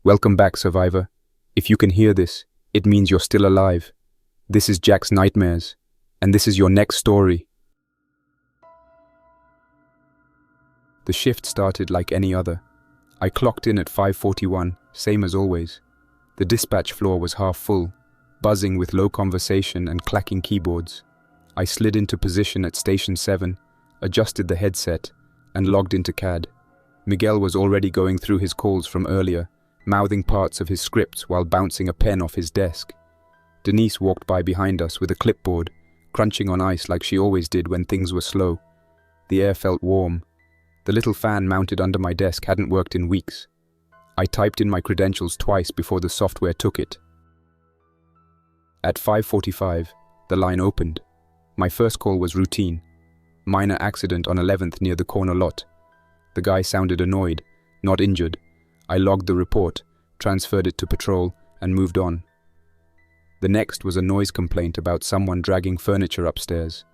Welcome back, survivor. If you can hear this, it means you're still alive. This is Jack's Nightmares, and this is your next story. The shift started like any other. I clocked in at 5:41, same as always. The dispatch floor was half full, buzzing with low conversation and clacking keyboards. I slid into position at Station 7, adjusted the headset, and logged into CAD. Miguel was already going through his calls from earlier, mouthing parts of his scripts while bouncing a pen off his desk. Denise walked by behind us with a clipboard, crunching on ice like she always did when things were slow. The air felt warm. The little fan mounted under my desk hadn't worked in weeks. I typed in my credentials twice before the software took it. At 5:45, the line opened. My first call was routine. Minor accident on 11th near the corner lot. The guy sounded annoyed, not injured. I logged the report, transferred it to patrol, and moved on. The next was a noise complaint about someone dragging furniture upstairs.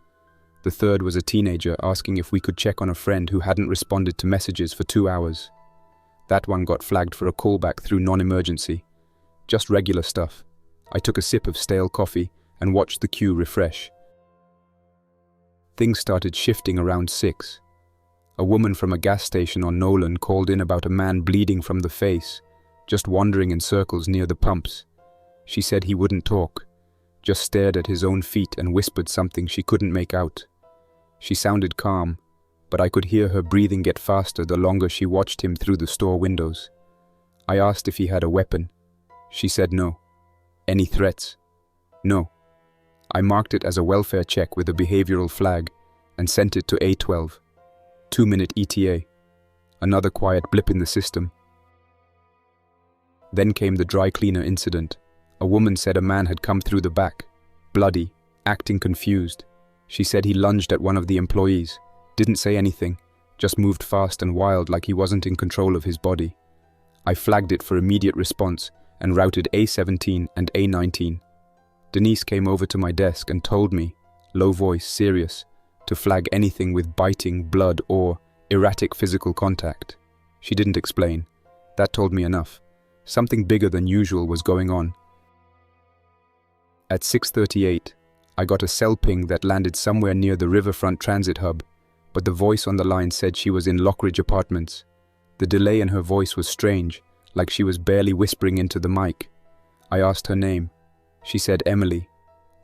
The third was a teenager asking if we could check on a friend who hadn't responded to messages for 2 hours. That one got flagged for a callback through non-emergency. Just regular stuff. I took a sip of stale coffee and watched the queue refresh. Things started shifting around 6. A woman from a gas station on Nolan called in about a man bleeding from the face, just wandering in circles near the pumps. She said he wouldn't talk, just stared at his own feet and whispered something she couldn't make out. She sounded calm, but I could hear her breathing get faster the longer she watched him through the store windows. I asked if he had a weapon. She said no. Any threats? No. I marked it as a welfare check with a behavioral flag and sent it to A12. 2-minute ETA. Another quiet blip in the system. Then came the dry cleaner incident. A woman said a man had come through the back, bloody, acting confused. She said he lunged at one of the employees, didn't say anything, just moved fast and wild like he wasn't in control of his body. I flagged it for immediate response and routed A17 and A19. Denise came over to my desk and told me, low voice, serious, to flag anything with biting, blood, or erratic physical contact. She didn't explain. That told me enough. Something bigger than usual was going on. At 6:38, I got a cell ping that landed somewhere near the Riverfront Transit Hub, but the voice on the line said she was in Lockridge Apartments. The delay in her voice was strange, like she was barely whispering into the mic. I asked her name. She said Emily,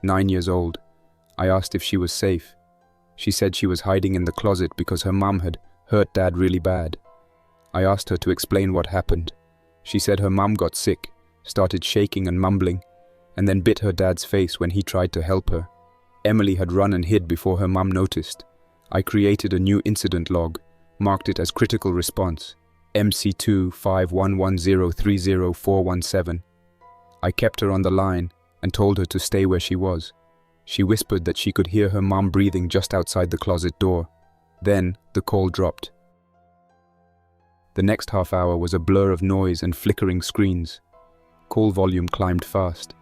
9 years old. I asked if she was safe. She said she was hiding in the closet because her mum had hurt Dad really bad. I asked her to explain what happened. She said her mum got sick, started shaking and mumbling, and then bit her dad's face when he tried to help her. Emily had run and hid before her mum noticed. I created a new incident log, marked it as critical response, MC2 511030417. I kept her on the line and told her to stay where she was. She whispered that she could hear her mum breathing just outside the closet door. Then the call dropped. The next half hour was a blur of noise and flickering screens. Call volume climbed fast.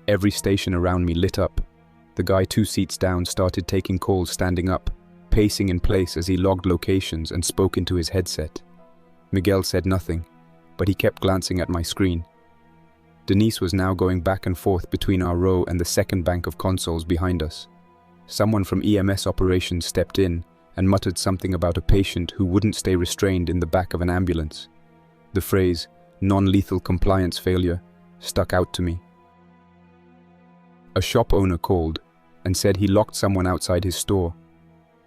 Every station around me lit up. The guy 2 seats down started taking calls standing up, pacing in place as he logged locations and spoke into his headset. Miguel said nothing, but he kept glancing at my screen. Denise was now going back and forth between our row and the second bank of consoles behind us. Someone from EMS operations stepped in and muttered something about a patient who wouldn't stay restrained in the back of an ambulance. The phrase, non-lethal compliance failure, stuck out to me. A shop owner called and said he locked someone outside his store.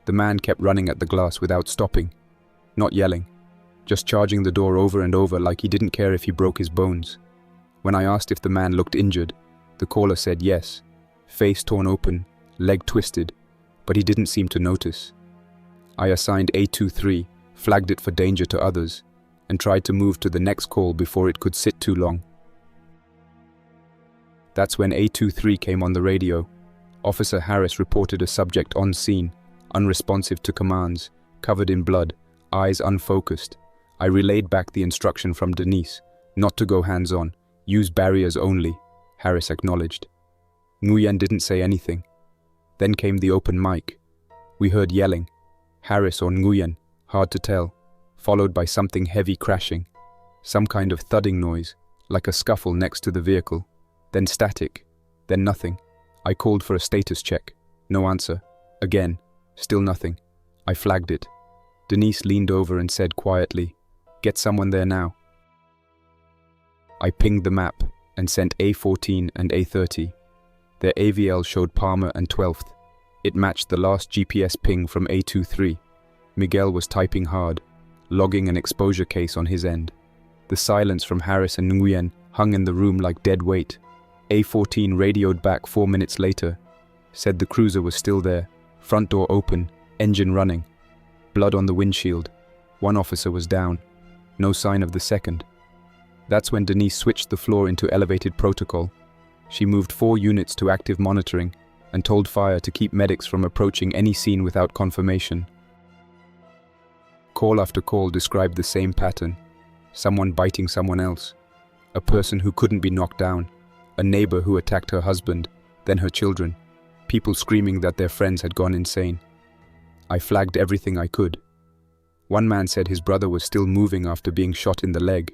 The man kept running at the glass without stopping, not yelling, just charging the door over and over like he didn't care if he broke his bones. When I asked if the man looked injured, the caller said yes, face torn open, leg twisted, but he didn't seem to notice. I assigned A23, flagged it for danger to others, and tried to move to the next call before it could sit too long. That's when A23 came on the radio. Officer Harris reported a subject on scene, unresponsive to commands, covered in blood, eyes unfocused. I relayed back the instruction from Denise, not to go hands-on, use barriers only, Harris acknowledged. Nguyen didn't say anything. Then came the open mic. We heard yelling, Harris or Nguyen, hard to tell, followed by something heavy crashing, some kind of thudding noise, like a scuffle next to the vehicle, then static, then nothing. I called for a status check. No answer. Again, still nothing. I flagged it. Denise leaned over and said quietly, "Get someone there now." I pinged the map and sent A14 and A30. Their AVL showed Palmer and 12th. It matched the last GPS ping from A23. Miguel was typing hard, logging an exposure case on his end. The silence from Harris and Nguyen hung in the room like dead weight. A14 radioed back 4 minutes later, said the cruiser was still there, front door open, engine running. Blood on the windshield. One officer was down. No sign of the second. That's when Denise switched the floor into elevated protocol. She moved 4 units to active monitoring and told fire to keep medics from approaching any scene without confirmation. Call after call described the same pattern. Someone biting someone else. A person who couldn't be knocked down. A neighbor who attacked her husband, then her children. People screaming that their friends had gone insane. I flagged everything I could. One man said his brother was still moving after being shot in the leg.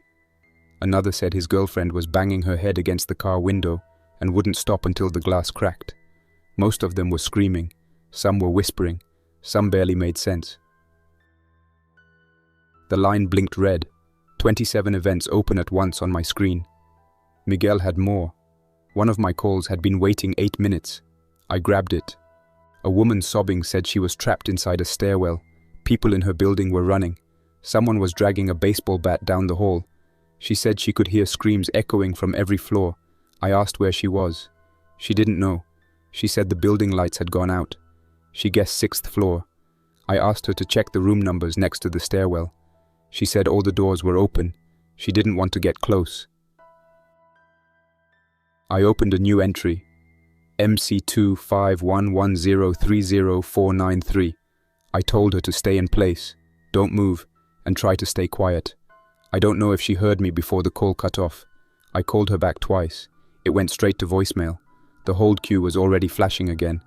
Another said his girlfriend was banging her head against the car window and wouldn't stop until the glass cracked. Most of them were screaming. Some were whispering. Some barely made sense. The line blinked red. 27 events open at once on my screen. Miguel had more. One of my calls had been waiting 8 minutes. I grabbed it. A woman sobbing said she was trapped inside a stairwell. People in her building were running. Someone was dragging a baseball bat down the hall. She said she could hear screams echoing from every floor. I asked where she was. She didn't know. She said the building lights had gone out. She guessed 6th floor. I asked her to check the room numbers next to the stairwell. She said all the doors were open. She didn't want to get close. I opened a new entry. MC25110304993. I told her to stay in place, don't move, and try to stay quiet. I don't know if she heard me before the call cut off. I called her back twice. It went straight to voicemail. The hold queue was already flashing again.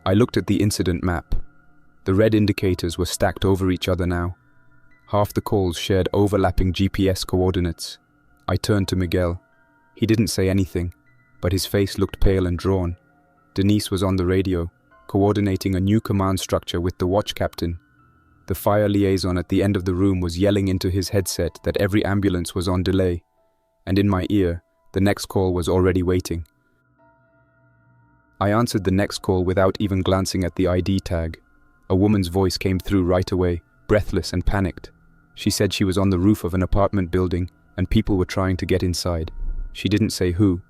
I looked at the incident map. The red indicators were stacked over each other now. Half the calls shared overlapping GPS coordinates. I turned to Miguel. He didn't say anything, but his face looked pale and drawn. Denise was on the radio, coordinating a new command structure with the watch captain. The fire liaison at the end of the room was yelling into his headset that every ambulance was on delay, and in my ear, the next call was already waiting. I answered the next call without even glancing at the ID tag. A woman's voice came through right away, breathless and panicked. She said she was on the roof of an apartment building and people were trying to get inside. She didn't say who.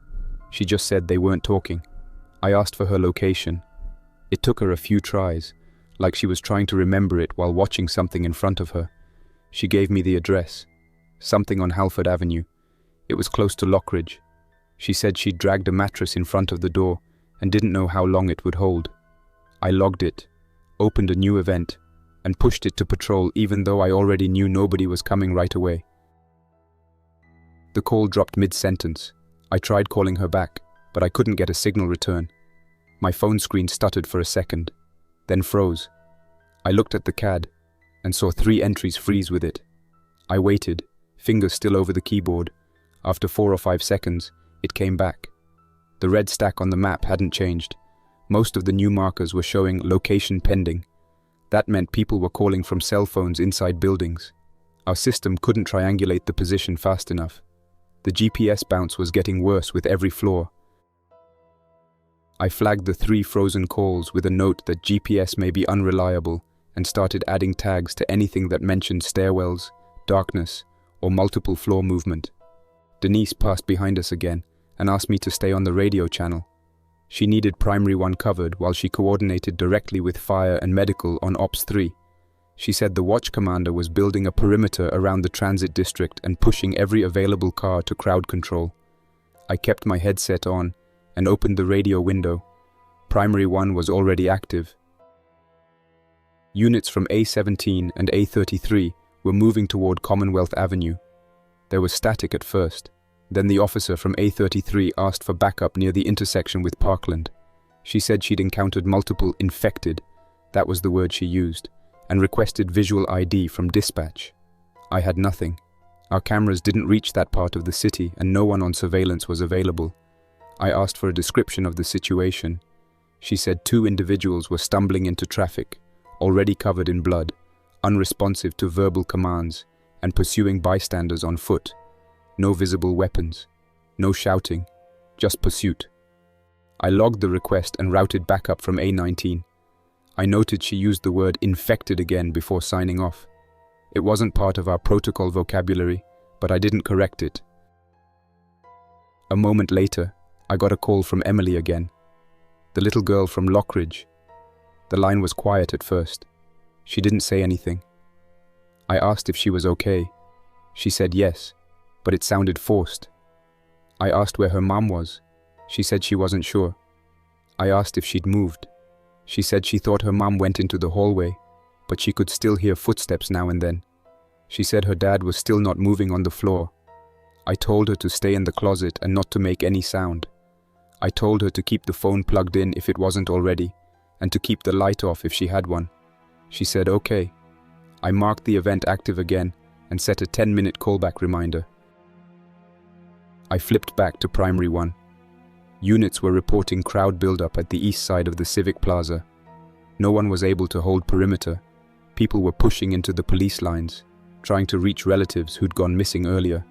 She just said they weren't talking. I asked for her location. It took her a few tries, like she was trying to remember it while watching something in front of her. She gave me the address. Something on Halford Avenue. It was close to Lockridge. She said she'd dragged a mattress in front of the door and didn't know how long it would hold. I logged it, opened a new event, and pushed it to patrol even though I already knew nobody was coming right away. The call dropped mid-sentence. I tried calling her back, but I couldn't get a signal return. My phone screen stuttered for a second, then froze. I looked at the CAD and saw 3 entries freeze with it. I waited, fingers still over the keyboard. After 4 or 5 seconds, it came back. The red stack on the map hadn't changed. Most of the new markers were showing location pending. That meant people were calling from cell phones inside buildings. Our system couldn't triangulate the position fast enough. The GPS bounce was getting worse with every floor. I flagged the 3 frozen calls with a note that GPS may be unreliable and started adding tags to anything that mentioned stairwells, darkness, or multiple floor movement. Denise passed behind us again and asked me to stay on the radio channel. She needed Primary 1 covered while she coordinated directly with fire and medical on Ops 3. She said the watch commander was building a perimeter around the transit district and pushing every available car to crowd control. I kept my headset on and opened the radio window. Primary 1 was already active. Units from A17 and A33 were moving toward Commonwealth Avenue. There was static at first. Then the officer from A33 asked for backup near the intersection with Parkland. She said she'd encountered multiple infected, that was the word she used, and requested visual ID from dispatch. I had nothing. Our cameras didn't reach that part of the city and no one on surveillance was available. I asked for a description of the situation. She said 2 individuals were stumbling into traffic, already covered in blood, unresponsive to verbal commands, and pursuing bystanders on foot. No visible weapons, no shouting, just pursuit. I logged the request and routed backup from A19. I noted she used the word infected again before signing off. It wasn't part of our protocol vocabulary, but I didn't correct it. A moment later, I got a call from Emily again, the little girl from Lockridge. The line was quiet at first. She didn't say anything. I asked if she was okay. She said yes, but it sounded forced. I asked where her mom was. She said she wasn't sure. I asked if she'd moved. She said she thought her mom went into the hallway, but she could still hear footsteps now and then. She said her dad was still not moving on the floor. I told her to stay in the closet and not to make any sound. I told her to keep the phone plugged in if it wasn't already, and to keep the light off if she had one. She said okay. I marked the event active again and set a 10-minute callback reminder. I flipped back to Primary 1. Units were reporting crowd buildup at the east side of the Civic Plaza. No one was able to hold perimeter. People were pushing into the police lines, trying to reach relatives who'd gone missing earlier.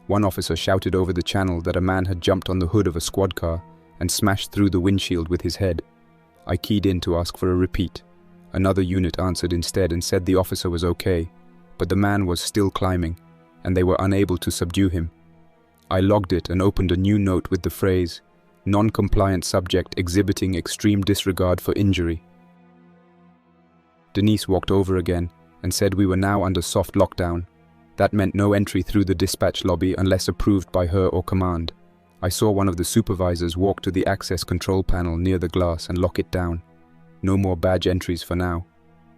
One officer shouted over the channel that a man had jumped on the hood of a squad car and smashed through the windshield with his head. I keyed in to ask for a repeat. Another unit answered instead and said the officer was okay, but the man was still climbing, and they were unable to subdue him. I logged it and opened a new note with the phrase, "Non-compliant subject exhibiting extreme disregard for injury." Denise walked over again and said we were now under soft lockdown. That meant no entry through the dispatch lobby unless approved by her or command. I saw one of the supervisors walk to the access control panel near the glass and lock it down. No more badge entries for now.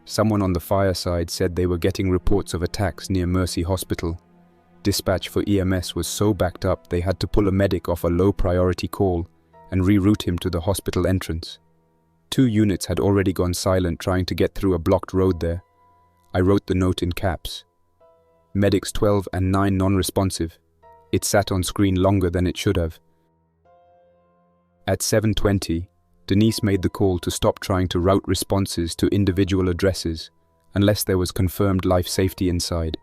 Someone on the fire side said they were getting reports of attacks near Mercy Hospital. Dispatch for EMS was so backed up they had to pull a medic off a low-priority call and reroute him to the hospital entrance. 2 units had already gone silent trying to get through a blocked road there. I wrote the note in caps. Medics 12 and 9 non-responsive. It sat on screen longer than it should have. At 7:20, Denise made the call to stop trying to route responses to individual addresses unless there was confirmed life safety inside.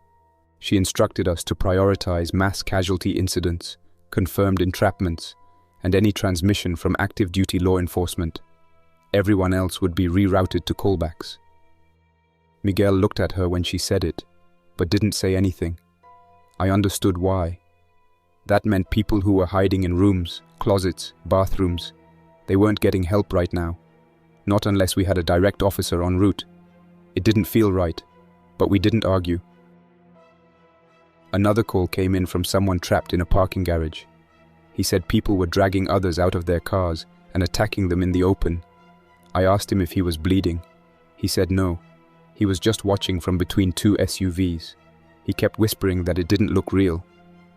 She instructed us to prioritize mass casualty incidents, confirmed entrapments, and any transmission from active duty law enforcement. Everyone else would be rerouted to callbacks. Miguel looked at her when she said it, but didn't say anything. I understood why. That meant people who were hiding in rooms, closets, bathrooms, they weren't getting help right now. Not unless we had a direct officer en route. It didn't feel right, but we didn't argue. Another call came in from someone trapped in a parking garage. He said people were dragging others out of their cars and attacking them in the open. I asked him if he was bleeding. He said no. He was just watching from between 2 SUVs. He kept whispering that it didn't look real.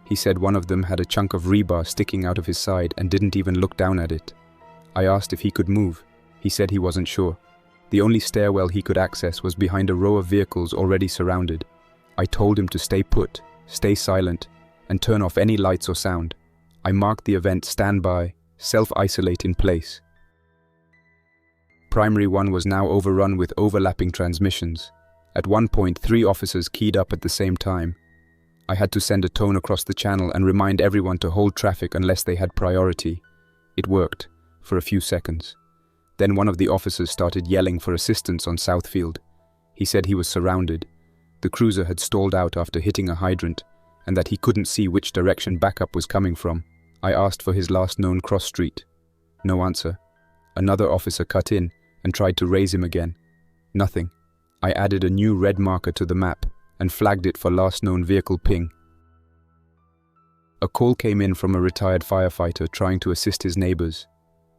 He said one of them had a chunk of rebar sticking out of his side and didn't even look down at it. I asked if he could move. He said he wasn't sure. The only stairwell he could access was behind a row of vehicles already surrounded. I told him to stay put, stay silent, and turn off any lights or sound. I marked the event standby, self-isolate in place. Primary 1 was now overrun with overlapping transmissions. At one point, 3 officers keyed up at the same time. I had to send a tone across the channel and remind everyone to hold traffic unless they had priority. It worked, for a few seconds. Then one of the officers started yelling for assistance on Southfield. He said he was surrounded. The cruiser had stalled out after hitting a hydrant, and that he couldn't see which direction backup was coming from. I asked for his last known cross street. No answer. Another officer cut in and tried to raise him again. Nothing. I added a new red marker to the map and flagged it for last known vehicle ping. A call came in from a retired firefighter trying to assist his neighbors.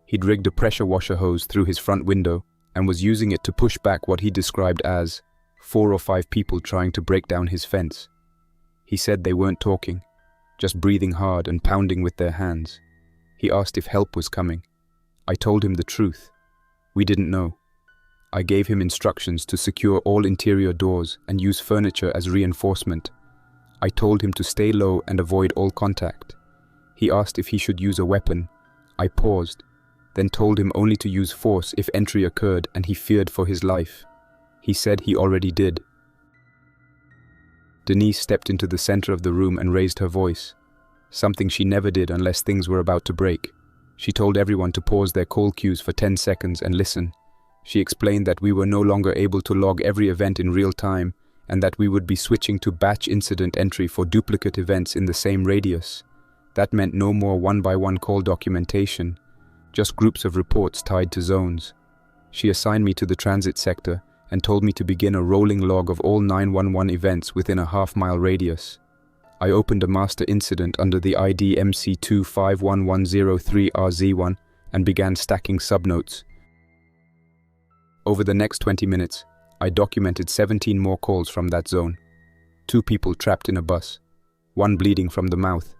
He'd rigged a pressure washer hose through his front window and was using it to push back what he described as 4 or 5 people trying to break down his fence. He said they weren't talking, just breathing hard and pounding with their hands. He asked if help was coming. I told him the truth. We didn't know. I gave him instructions to secure all interior doors and use furniture as reinforcement. I told him to stay low and avoid all contact. He asked if he should use a weapon. I paused, then told him only to use force if entry occurred and he feared for his life. He said he already did. Denise stepped into the center of the room and raised her voice, something she never did unless things were about to break. She told everyone to pause their call queues for 10 seconds and listen. She explained that we were no longer able to log every event in real time and that we would be switching to batch incident entry for duplicate events in the same radius. That meant no more one-by-one call documentation, just groups of reports tied to zones. She assigned me to the transit sector and told me to begin a rolling log of all 911 events within a half-mile radius. I opened a master incident under the ID MC251103RZ1 and began stacking subnotes. Over the next 20 minutes, I documented 17 more calls from that zone. 2 people trapped in a bus, 1 bleeding from the mouth,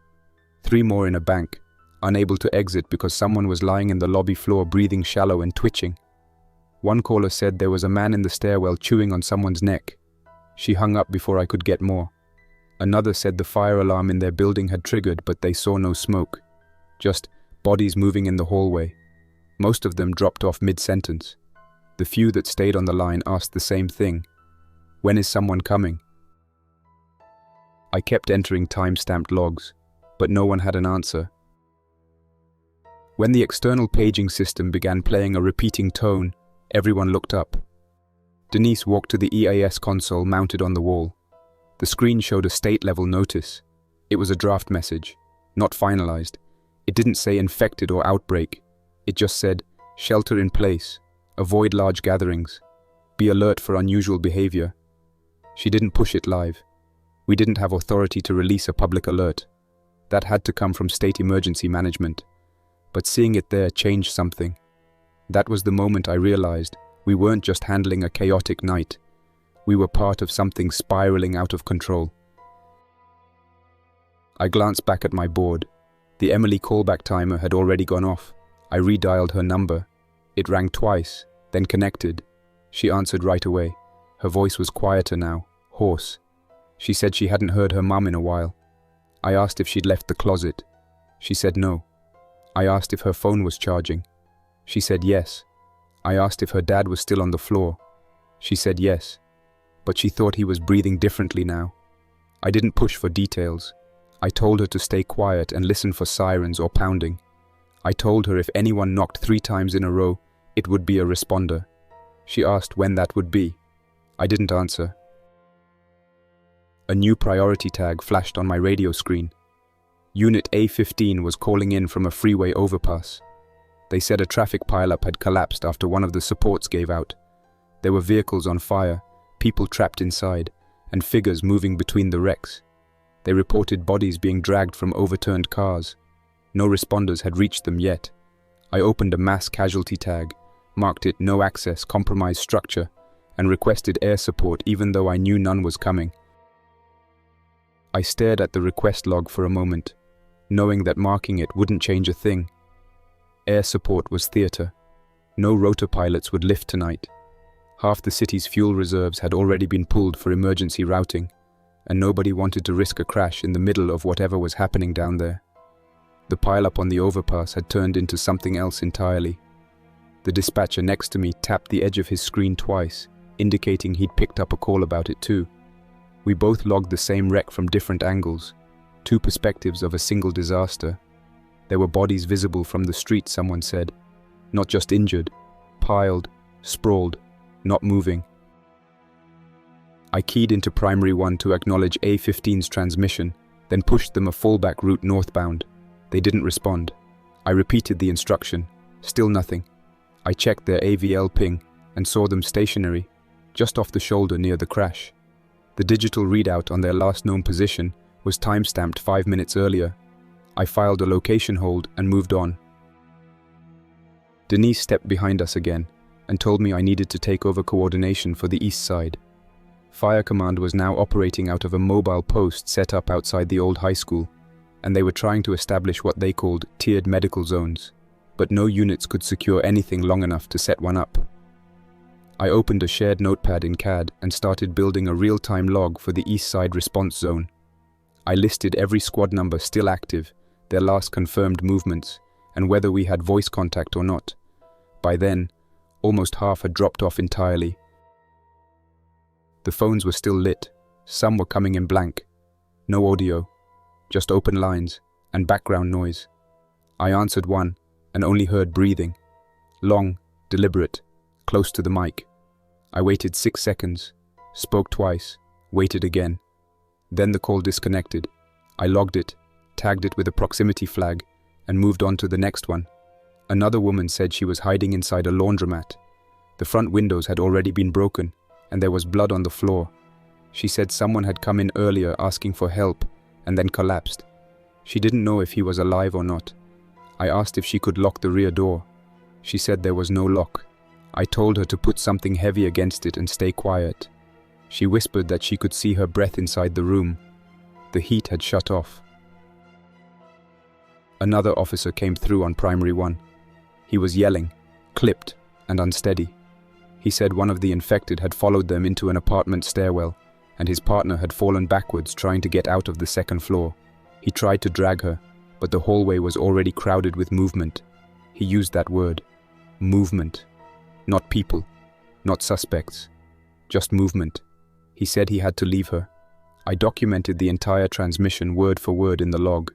3 more in a bank, unable to exit because someone was lying in the lobby floor breathing shallow and twitching. One caller said there was a man in the stairwell chewing on someone's neck. She hung up before I could get more. Another said the fire alarm in their building had triggered, but they saw no smoke. Just bodies moving in the hallway. Most of them dropped off mid-sentence. The few that stayed on the line asked the same thing. When is someone coming? I kept entering time-stamped logs, but no one had an answer. When the external paging system began playing a repeating tone, everyone looked up. Denise walked to the EAS console mounted on the wall. The screen showed a state-level notice. It was a draft message, not finalized. It didn't say infected or outbreak. It just said, shelter in place, avoid large gatherings, be alert for unusual behavior. She didn't push it live. We didn't have authority to release a public alert. That had to come from state emergency management. But seeing it there changed something. That was the moment I realized we weren't just handling a chaotic night. We were part of something spiraling out of control. I glanced back at my board. The Emily callback timer had already gone off. I redialed her number. It rang twice, then connected. She answered right away. Her voice was quieter now, hoarse. She said she hadn't heard her mum in a while. I asked if she'd left the closet. She said no. I asked if her phone was charging. She said yes. I asked if her dad was still on the floor. She said yes, but she thought he was breathing differently now. I didn't push for details. I told her to stay quiet and listen for sirens or pounding. I told her if anyone knocked 3 times in a row, it would be a responder. She asked when that would be. I didn't answer. A new priority tag flashed on my radio screen. Unit A15 was calling in from a freeway overpass. They said a traffic pileup had collapsed after one of the supports gave out. There were vehicles on fire, people trapped inside, and figures moving between the wrecks. They reported bodies being dragged from overturned cars. No responders had reached them yet. I opened a mass casualty tag, marked it no access, compromised structure, and requested air support even though I knew none was coming. I stared at the request log for a moment, knowing that marking it wouldn't change a thing. Air support was theater. No rotor pilots would lift tonight. Half the city's fuel reserves had already been pulled for emergency routing, and nobody wanted to risk a crash in the middle of whatever was happening down there. The pileup on the overpass had turned into something else entirely. The dispatcher next to me tapped the edge of his screen twice, indicating he'd picked up a call about it too. We both logged the same wreck from different angles, 2 perspectives of a single disaster. There were bodies visible from the street, someone said. Not just injured, piled, sprawled, not moving. I keyed into Primary 1 to acknowledge A15's transmission, then pushed them a fallback route northbound. They didn't respond. I repeated the instruction. Still nothing. I checked their AVL ping and saw them stationary, just off the shoulder near the crash. The digital readout on their last known position was timestamped 5 minutes earlier. I filed a location hold and moved on. Denise stepped behind us again and told me I needed to take over coordination for the east side. Fire Command was now operating out of a mobile post set up outside the old high school, and they were trying to establish what they called tiered medical zones, but no units could secure anything long enough to set one up. I opened a shared notepad in CAD and started building a real-time log for the east side response zone. I listed every squad number still active, their last confirmed movements, and whether we had voice contact or not. By then, almost half had dropped off entirely. The phones were still lit, some were coming in blank. No audio, just open lines and background noise. I answered one and only heard breathing. Long, deliberate, close to the mic. I waited 6 seconds, spoke twice, waited again. Then the call disconnected. I logged it, tagged it with a proximity flag, and moved on to the next one. Another woman said she was hiding inside a laundromat. The front windows had already been broken, and there was blood on the floor. She said someone had come in earlier asking for help, and then collapsed. She didn't know if he was alive or not. I asked if she could lock the rear door. She said there was no lock. I told her to put something heavy against it and stay quiet. She whispered that she could see her breath inside the room. The heat had shut off. Another officer came through on Primary 1. He was yelling, clipped, and unsteady. He said one of the infected had followed them into an apartment stairwell, and his partner had fallen backwards trying to get out of the second floor. He tried to drag her, but the hallway was already crowded with movement. He used that word, movement. Not people, not suspects, just movement. He said he had to leave her. I documented the entire transmission word for word in the log.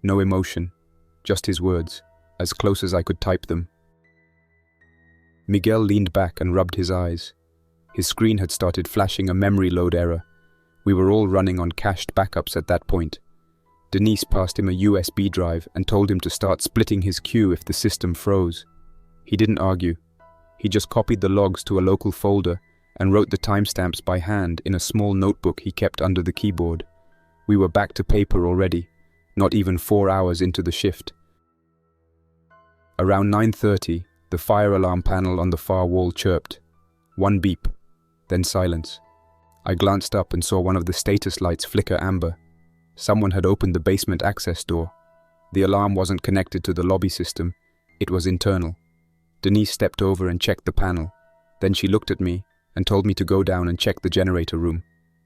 No emotion, just his words, as close as I could type them. Miguel leaned back and rubbed his eyes. His screen had started flashing a memory load error. We were all running on cached backups at that point. Denise passed him a USB drive and told him to start splitting his queue if the system froze. He didn't argue. He just copied the logs to a local folder and wrote the timestamps by hand in a small notebook he kept under the keyboard. We were back to paper already, not even 4 hours into the shift. Around 9:30, the fire alarm panel on the far wall chirped. One beep, then silence. I glanced up and saw one of the status lights flicker amber. Someone had opened the basement access door. The alarm wasn't connected to the lobby system. It was internal. Denise stepped over and checked the panel. Then she looked at me and told me to go down and check the generator room.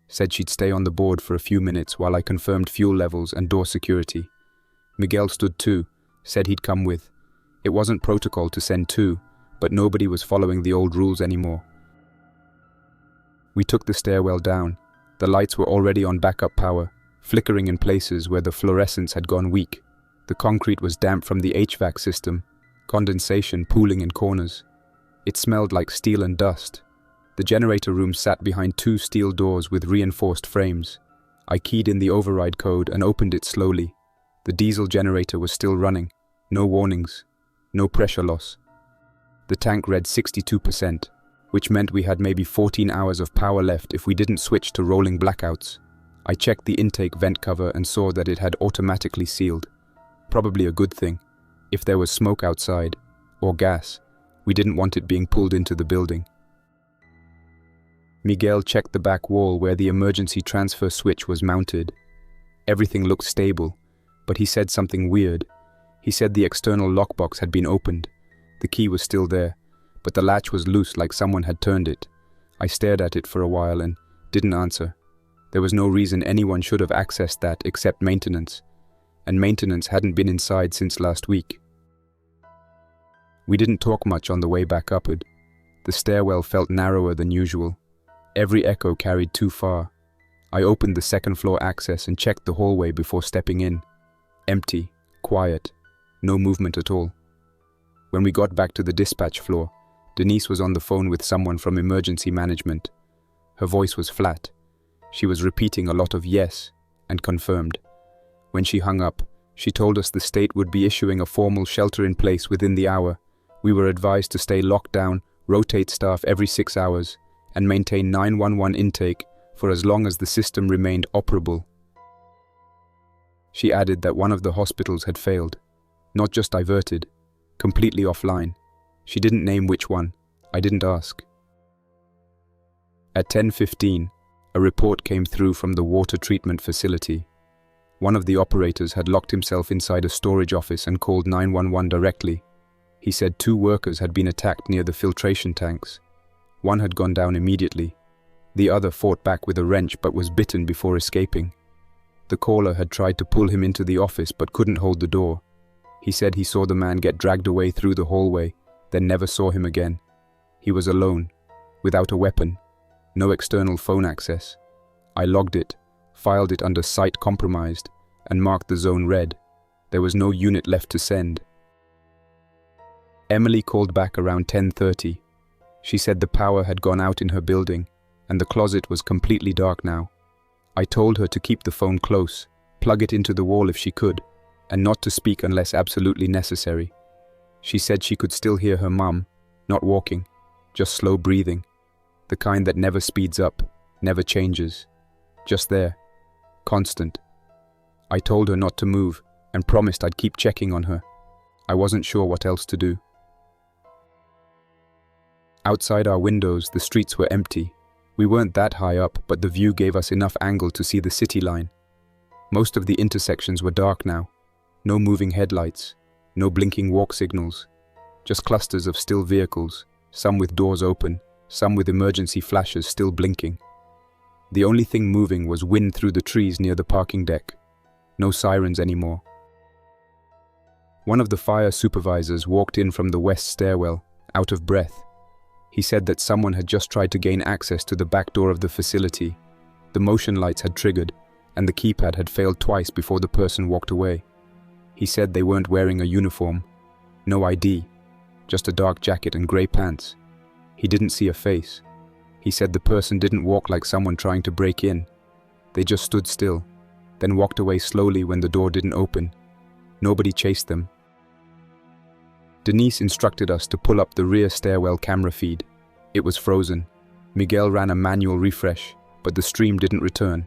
Said she'd stay on the board for a few minutes while I confirmed fuel levels and door security. Miguel stood too, said he'd come with. It wasn't protocol to send two, but nobody was following the old rules anymore. We took the stairwell down. The lights were already on backup power, flickering in places where the fluorescence had gone weak. The concrete was damp from the HVAC system, condensation pooling in corners. It smelled like steel and dust. The generator room sat behind 2 steel doors with reinforced frames. I keyed in the override code and opened it slowly. The diesel generator was still running. No warnings. No pressure loss. The tank read 62%, which meant we had maybe 14 hours of power left if we didn't switch to rolling blackouts. I checked the intake vent cover and saw that it had automatically sealed. Probably a good thing. If there was smoke outside, or gas, we didn't want it being pulled into the building. Miguel checked the back wall where the emergency transfer switch was mounted. Everything looked stable, but he said something weird. He said the external lockbox had been opened. The key was still there, but the latch was loose like someone had turned it. I stared at it for a while and didn't answer. There was no reason anyone should have accessed that except maintenance, and maintenance hadn't been inside since last week. We didn't talk much on the way back upward. The stairwell felt narrower than usual. Every echo carried too far. I opened the second floor access and checked the hallway before stepping in. Empty, quiet, no movement at all. When we got back to the dispatch floor, Denise was on the phone with someone from emergency management. Her voice was flat. She was repeating a lot of yes and confirmed. When she hung up, she told us the state would be issuing a formal shelter in place within the hour. We were advised to stay locked down, rotate staff every 6 hours, and maintain 911 intake for as long as the system remained operable. She added that one of the hospitals had failed, not just diverted, completely offline. She didn't name which one. I didn't ask. At 10:15, a report came through from the water treatment facility. One of the operators had locked himself inside a storage office and called 911 directly. He said 2 workers had been attacked near the filtration tanks. One had gone down immediately. The other fought back with a wrench but was bitten before escaping. The caller had tried to pull him into the office but couldn't hold the door. He said he saw the man get dragged away through the hallway, then never saw him again. He was alone, without a weapon, no external phone access. I logged it, filed it under Site Compromised, and marked the zone red. There was no unit left to send. Emily called back around 10:30. She said the power had gone out in her building, and the closet was completely dark now. I told her to keep the phone close, plug it into the wall if she could, and not to speak unless absolutely necessary. She said she could still hear her mum, not walking, just slow breathing, the kind that never speeds up, never changes, just there, constant. I told her not to move and promised I'd keep checking on her. I wasn't sure what else to do. Outside our windows, the streets were empty. We weren't that high up, but the view gave us enough angle to see the city line. Most of the intersections were dark now. No moving headlights, no blinking walk signals, just clusters of still vehicles, some with doors open, some with emergency flashes still blinking. The only thing moving was wind through the trees near the parking deck. No sirens anymore. One of the fire supervisors walked in from the west stairwell, out of breath. He said that someone had just tried to gain access to the back door of the facility. The motion lights had triggered, and the keypad had failed twice before the person walked away. He said they weren't wearing a uniform, no ID, just a dark jacket and grey pants. He didn't see a face. He said the person didn't walk like someone trying to break in. They just stood still, then walked away slowly when the door didn't open. Nobody chased them. Denise instructed us to pull up the rear stairwell camera feed. It was frozen. Miguel ran a manual refresh, but the stream didn't return.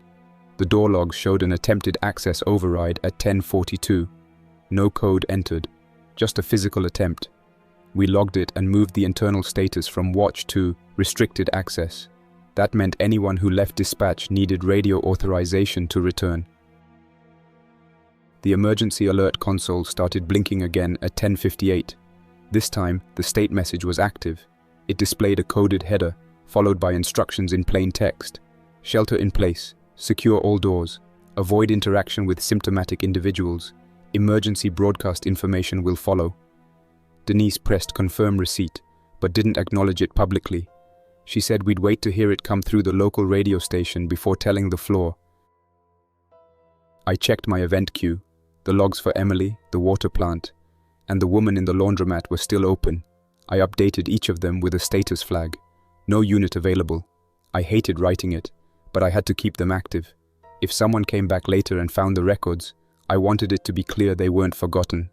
The door logs showed an attempted access override at 10:42. No code entered, just a physical attempt. We logged it and moved the internal status from watch to restricted access. That meant anyone who left dispatch needed radio authorization to return. The emergency alert console started blinking again at 10:58. This time, the state message was active. It displayed a coded header, followed by instructions in plain text. Shelter in place, secure all doors, avoid interaction with symptomatic individuals, emergency broadcast information will follow. Denise pressed confirm receipt, but didn't acknowledge it publicly. She said we'd wait to hear it come through the local radio station before telling the floor. I checked my event queue. The logs for Emily, the water plant, and the woman in the laundromat were still open. I updated each of them with a status flag. No unit available. I hated writing it, but I had to keep them active. If someone came back later and found the records, I wanted it to be clear they weren't forgotten.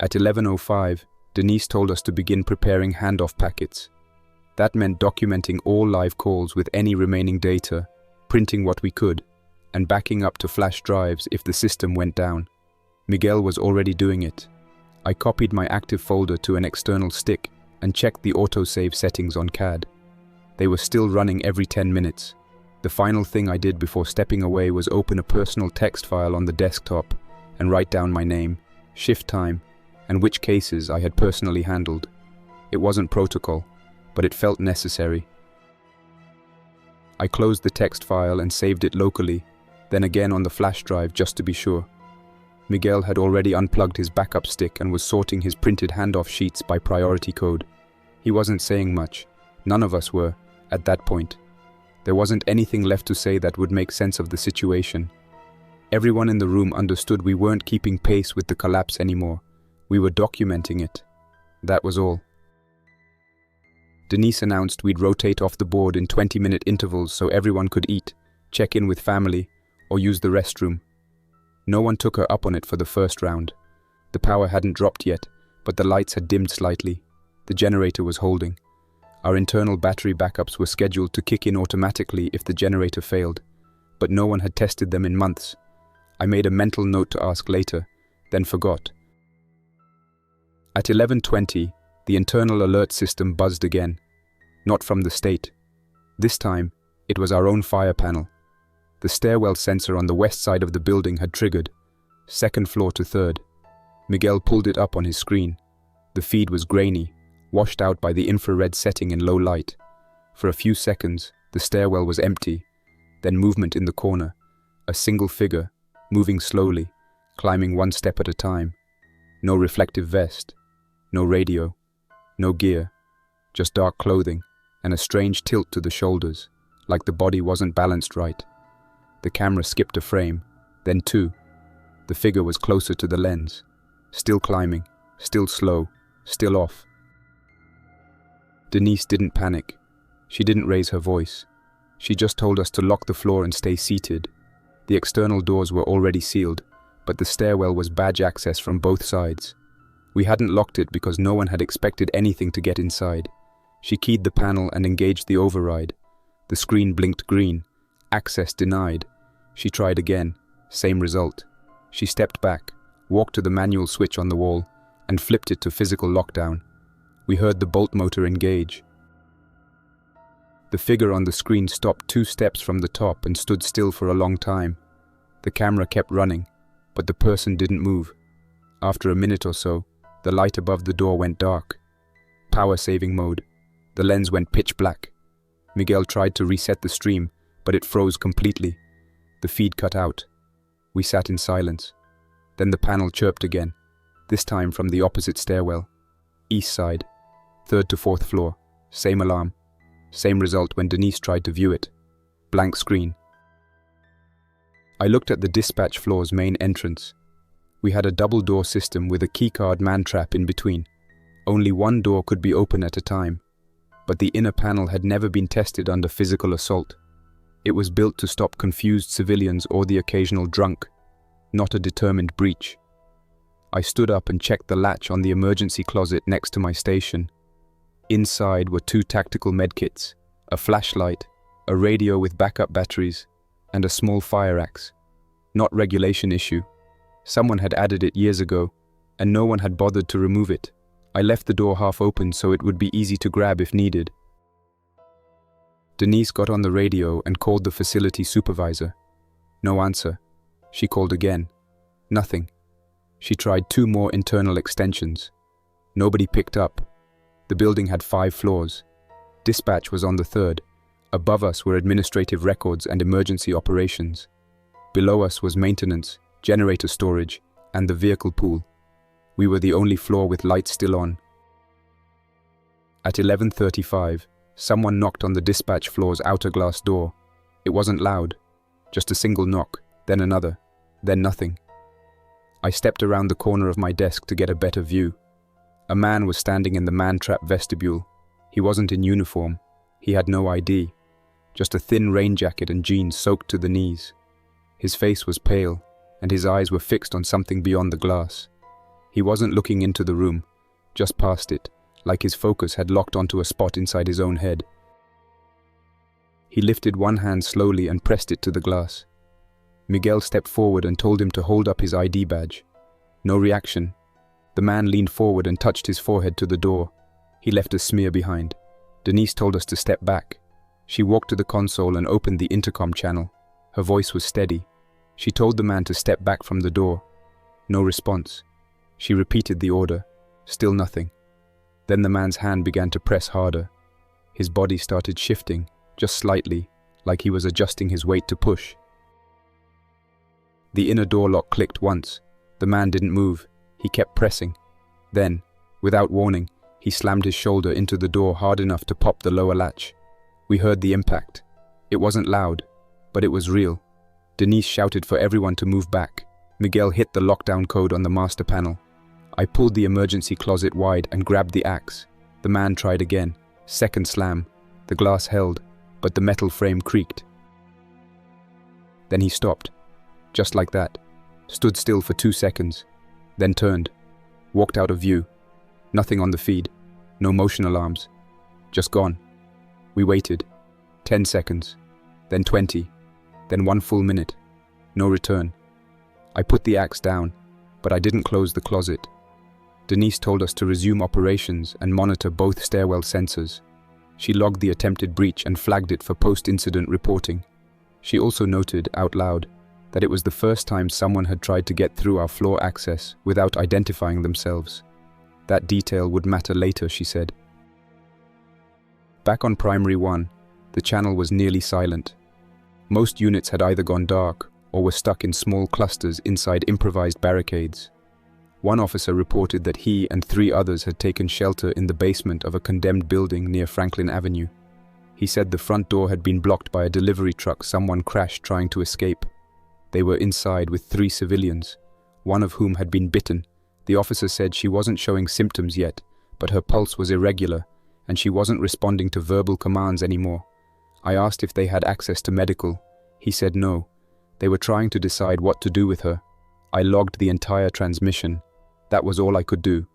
At 11:05, Denise told us to begin preparing handoff packets. That meant documenting all live calls with any remaining data, printing what we could, and backing up to flash drives if the system went down. Miguel was already doing it. I copied my active folder to an external stick and checked the autosave settings on CAD. They were still running every 10 minutes. The final thing I did before stepping away was open a personal text file on the desktop and write down my name, shift time, and which cases I had personally handled. It wasn't protocol, but it felt necessary. I closed the text file and saved it locally, then again on the flash drive just to be sure. Miguel had already unplugged his backup stick and was sorting his printed handoff sheets by priority code. He wasn't saying much. None of us were, at that point. There wasn't anything left to say that would make sense of the situation. Everyone in the room understood we weren't keeping pace with the collapse anymore. We were documenting it. That was all. Denise announced we'd rotate off the board in 20-minute intervals so everyone could eat, check in with family, or use the restroom. No one took her up on it for the first round. The power hadn't dropped yet, but the lights had dimmed slightly. The generator was holding. Our internal battery backups were scheduled to kick in automatically if the generator failed, but no one had tested them in months. I made a mental note to ask later, then forgot. At 11:20, the internal alert system buzzed again. Not from the state. This time, it was our own fire panel. The stairwell sensor on the west side of the building had triggered, second floor to third. Miguel pulled it up on his screen. The feed was grainy, washed out by the infrared setting in low light. For a few seconds, the stairwell was empty, then movement in the corner, A single figure, moving slowly, climbing one step at a time. No reflective vest, no radio, no gear, just dark clothing and a strange tilt to the shoulders, like the body wasn't balanced right. The camera skipped a frame, then two. The figure was closer to the lens, still climbing, still slow, still off. Denise didn't panic. She didn't raise her voice. She just told us to lock the floor and stay seated. The external doors were already sealed, but the stairwell was badge access from both sides. We hadn't locked it because no one had expected anything to get inside. She keyed the panel and engaged the override. The screen blinked green. Access denied. She tried again. Same result. She stepped back, walked to the manual switch on the wall, and flipped it to physical lockdown. We heard the bolt motor engage. The figure on the screen stopped 2 steps from the top and stood still for a long time. The camera kept running, but the person didn't move. After a minute or so, the light above the door went dark. Power saving mode. The lens went pitch black. Miguel tried to reset the stream, but it froze completely. The feed cut out. We sat in silence. Then the panel chirped again, this time from the opposite stairwell. East side, 3rd to 4th floor, same alarm. Same result when Denise tried to view it. Blank screen. I looked at the dispatch floor's main entrance. We had a double door system with a keycard man trap in between. Only one door could be open at a time. But the inner panel had never been tested under physical assault. It was built to stop confused civilians or the occasional drunk, not a determined breach. I stood up and checked the latch on the emergency closet next to my station. Inside were 2 tactical medkits, a flashlight, a radio with backup batteries, and a small fire axe. Not regulation issue. Someone had added it years ago, and no one had bothered to remove it. I left the door half open so it would be easy to grab if needed. Denise got on the radio and called the facility supervisor. No answer. She called again. Nothing. She tried 2 more internal extensions. Nobody picked up. The building had 5 floors. Dispatch was on the 3rd. Above us were administrative records and emergency operations. Below us was maintenance, generator storage, and the vehicle pool. We were the only floor with lights still on. At 11:35, someone knocked on the dispatch floor's outer glass door. It wasn't loud, just a single knock, then another, then nothing. I stepped around the corner of my desk to get a better view. A man was standing in the man-trap vestibule. He wasn't in uniform. He had no ID. Just a thin rain jacket and jeans soaked to the knees. His face was pale, and his eyes were fixed on something beyond the glass. He wasn't looking into the room, just past it, like his focus had locked onto a spot inside his own head. He lifted one hand slowly and pressed it to the glass. Miguel stepped forward and told him to hold up his ID badge. No reaction. The man leaned forward and touched his forehead to the door. He left a smear behind. Denise told us to step back. She walked to the console and opened the intercom channel. Her voice was steady. She told the man to step back from the door. No response. She repeated the order. Still nothing. Then the man's hand began to press harder. His body started shifting, just slightly, like he was adjusting his weight to push. The inner door lock clicked once. The man didn't move. He kept pressing. Then, without warning, he slammed his shoulder into the door hard enough to pop the lower latch. We heard the impact. It wasn't loud, but it was real. Denise shouted for everyone to move back. Miguel hit the lockdown code on the master panel. I pulled the emergency closet wide and grabbed the axe. The man tried again. Second slam. The glass held, but the metal frame creaked. Then he stopped. Just like that. Stood still for 2 seconds. Then turned. Walked out of view. Nothing on the feed. No motion alarms. Just gone. We waited. 10 seconds. Then 20. Then 1 full minute. No return. I put the axe down, but I didn't close the closet. Denise told us to resume operations and monitor both stairwell sensors. She logged the attempted breach and flagged it for post-incident reporting. She also noted, out loud, that it was the first time someone had tried to get through our floor access without identifying themselves. That detail would matter later, she said. Back on Primary 1, the channel was nearly silent. Most units had either gone dark or were stuck in small clusters inside improvised barricades. One officer reported that he and 3 others had taken shelter in the basement of a condemned building near Franklin Avenue. He said the front door had been blocked by a delivery truck someone crashed trying to escape. They were inside with 3 civilians, one of whom had been bitten. The officer said she wasn't showing symptoms yet, but her pulse was irregular, and she wasn't responding to verbal commands anymore. I asked if they had access to medical. He said no. They were trying to decide what to do with her. I logged the entire transmission. That was all I could do.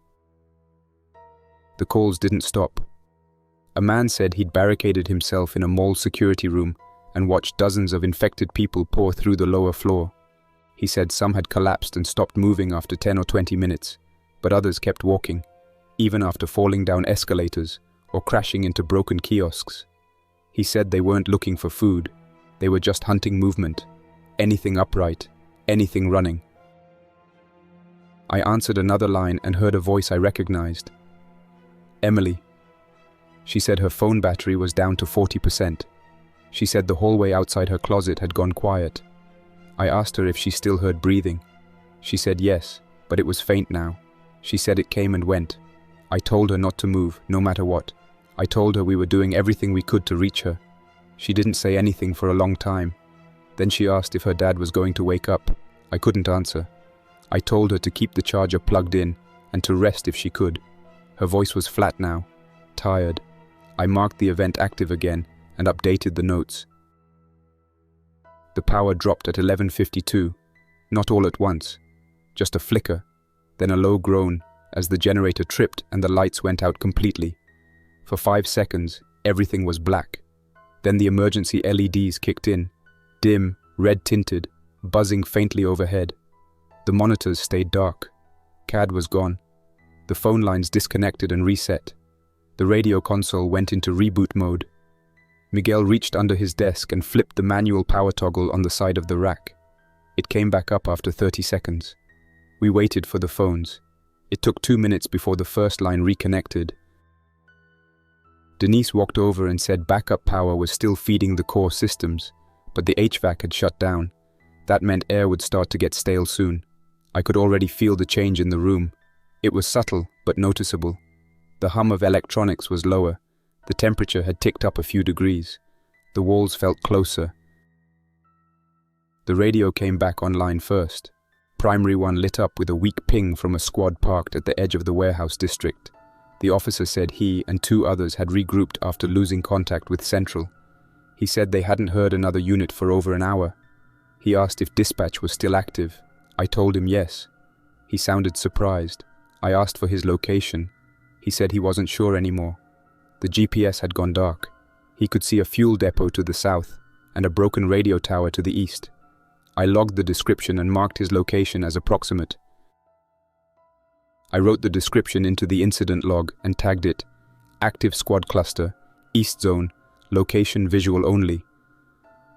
The calls didn't stop. A man said he'd barricaded himself in a mall security room and watched dozens of infected people pour through the lower floor. He said some had collapsed and stopped moving after 10 or 20 minutes, but others kept walking, even after falling down escalators or crashing into broken kiosks. He said they weren't looking for food, they were just hunting movement, anything upright, anything running. I answered another line and heard a voice I recognized. Emily. She said her phone battery was down to 40%. She said the hallway outside her closet had gone quiet. I asked her if she still heard breathing. She said yes, but it was faint now. She said it came and went. I told her not to move, no matter what. I told her we were doing everything we could to reach her. She didn't say anything for a long time. Then she asked if her dad was going to wake up. I couldn't answer. I told her to keep the charger plugged in and to rest if she could. Her voice was flat now, tired. I marked the event active again and updated the notes. The power dropped at 11:52, not all at once, just a flicker, then a low groan as the generator tripped and the lights went out completely. For 5 seconds, everything was black. Then the emergency LEDs kicked in, dim, red-tinted, buzzing faintly overhead. The monitors stayed dark. CAD was gone. The phone lines disconnected and reset. The radio console went into reboot mode. Miguel reached under his desk and flipped the manual power toggle on the side of the rack. It came back up after 30 seconds. We waited for the phones. It took 2 minutes before the first line reconnected. Denise walked over and said backup power was still feeding the core systems, but the HVAC had shut down. That meant air would start to get stale soon. I could already feel the change in the room. It was subtle, but noticeable. The hum of electronics was lower. The temperature had ticked up a few degrees. The walls felt closer. The radio came back online first. Primary one lit up with a weak ping from a squad parked at the edge of the warehouse district. The officer said he and 2 others had regrouped after losing contact with Central. He said they hadn't heard another unit for over an hour. He asked if dispatch was still active. I told him yes. He sounded surprised. I asked for his location. He said he wasn't sure anymore. The GPS had gone dark. He could see a fuel depot to the south and a broken radio tower to the east. I logged the description and marked his location as approximate. I wrote the description into the incident log and tagged it, Active Squad Cluster, East Zone, Location Visual Only.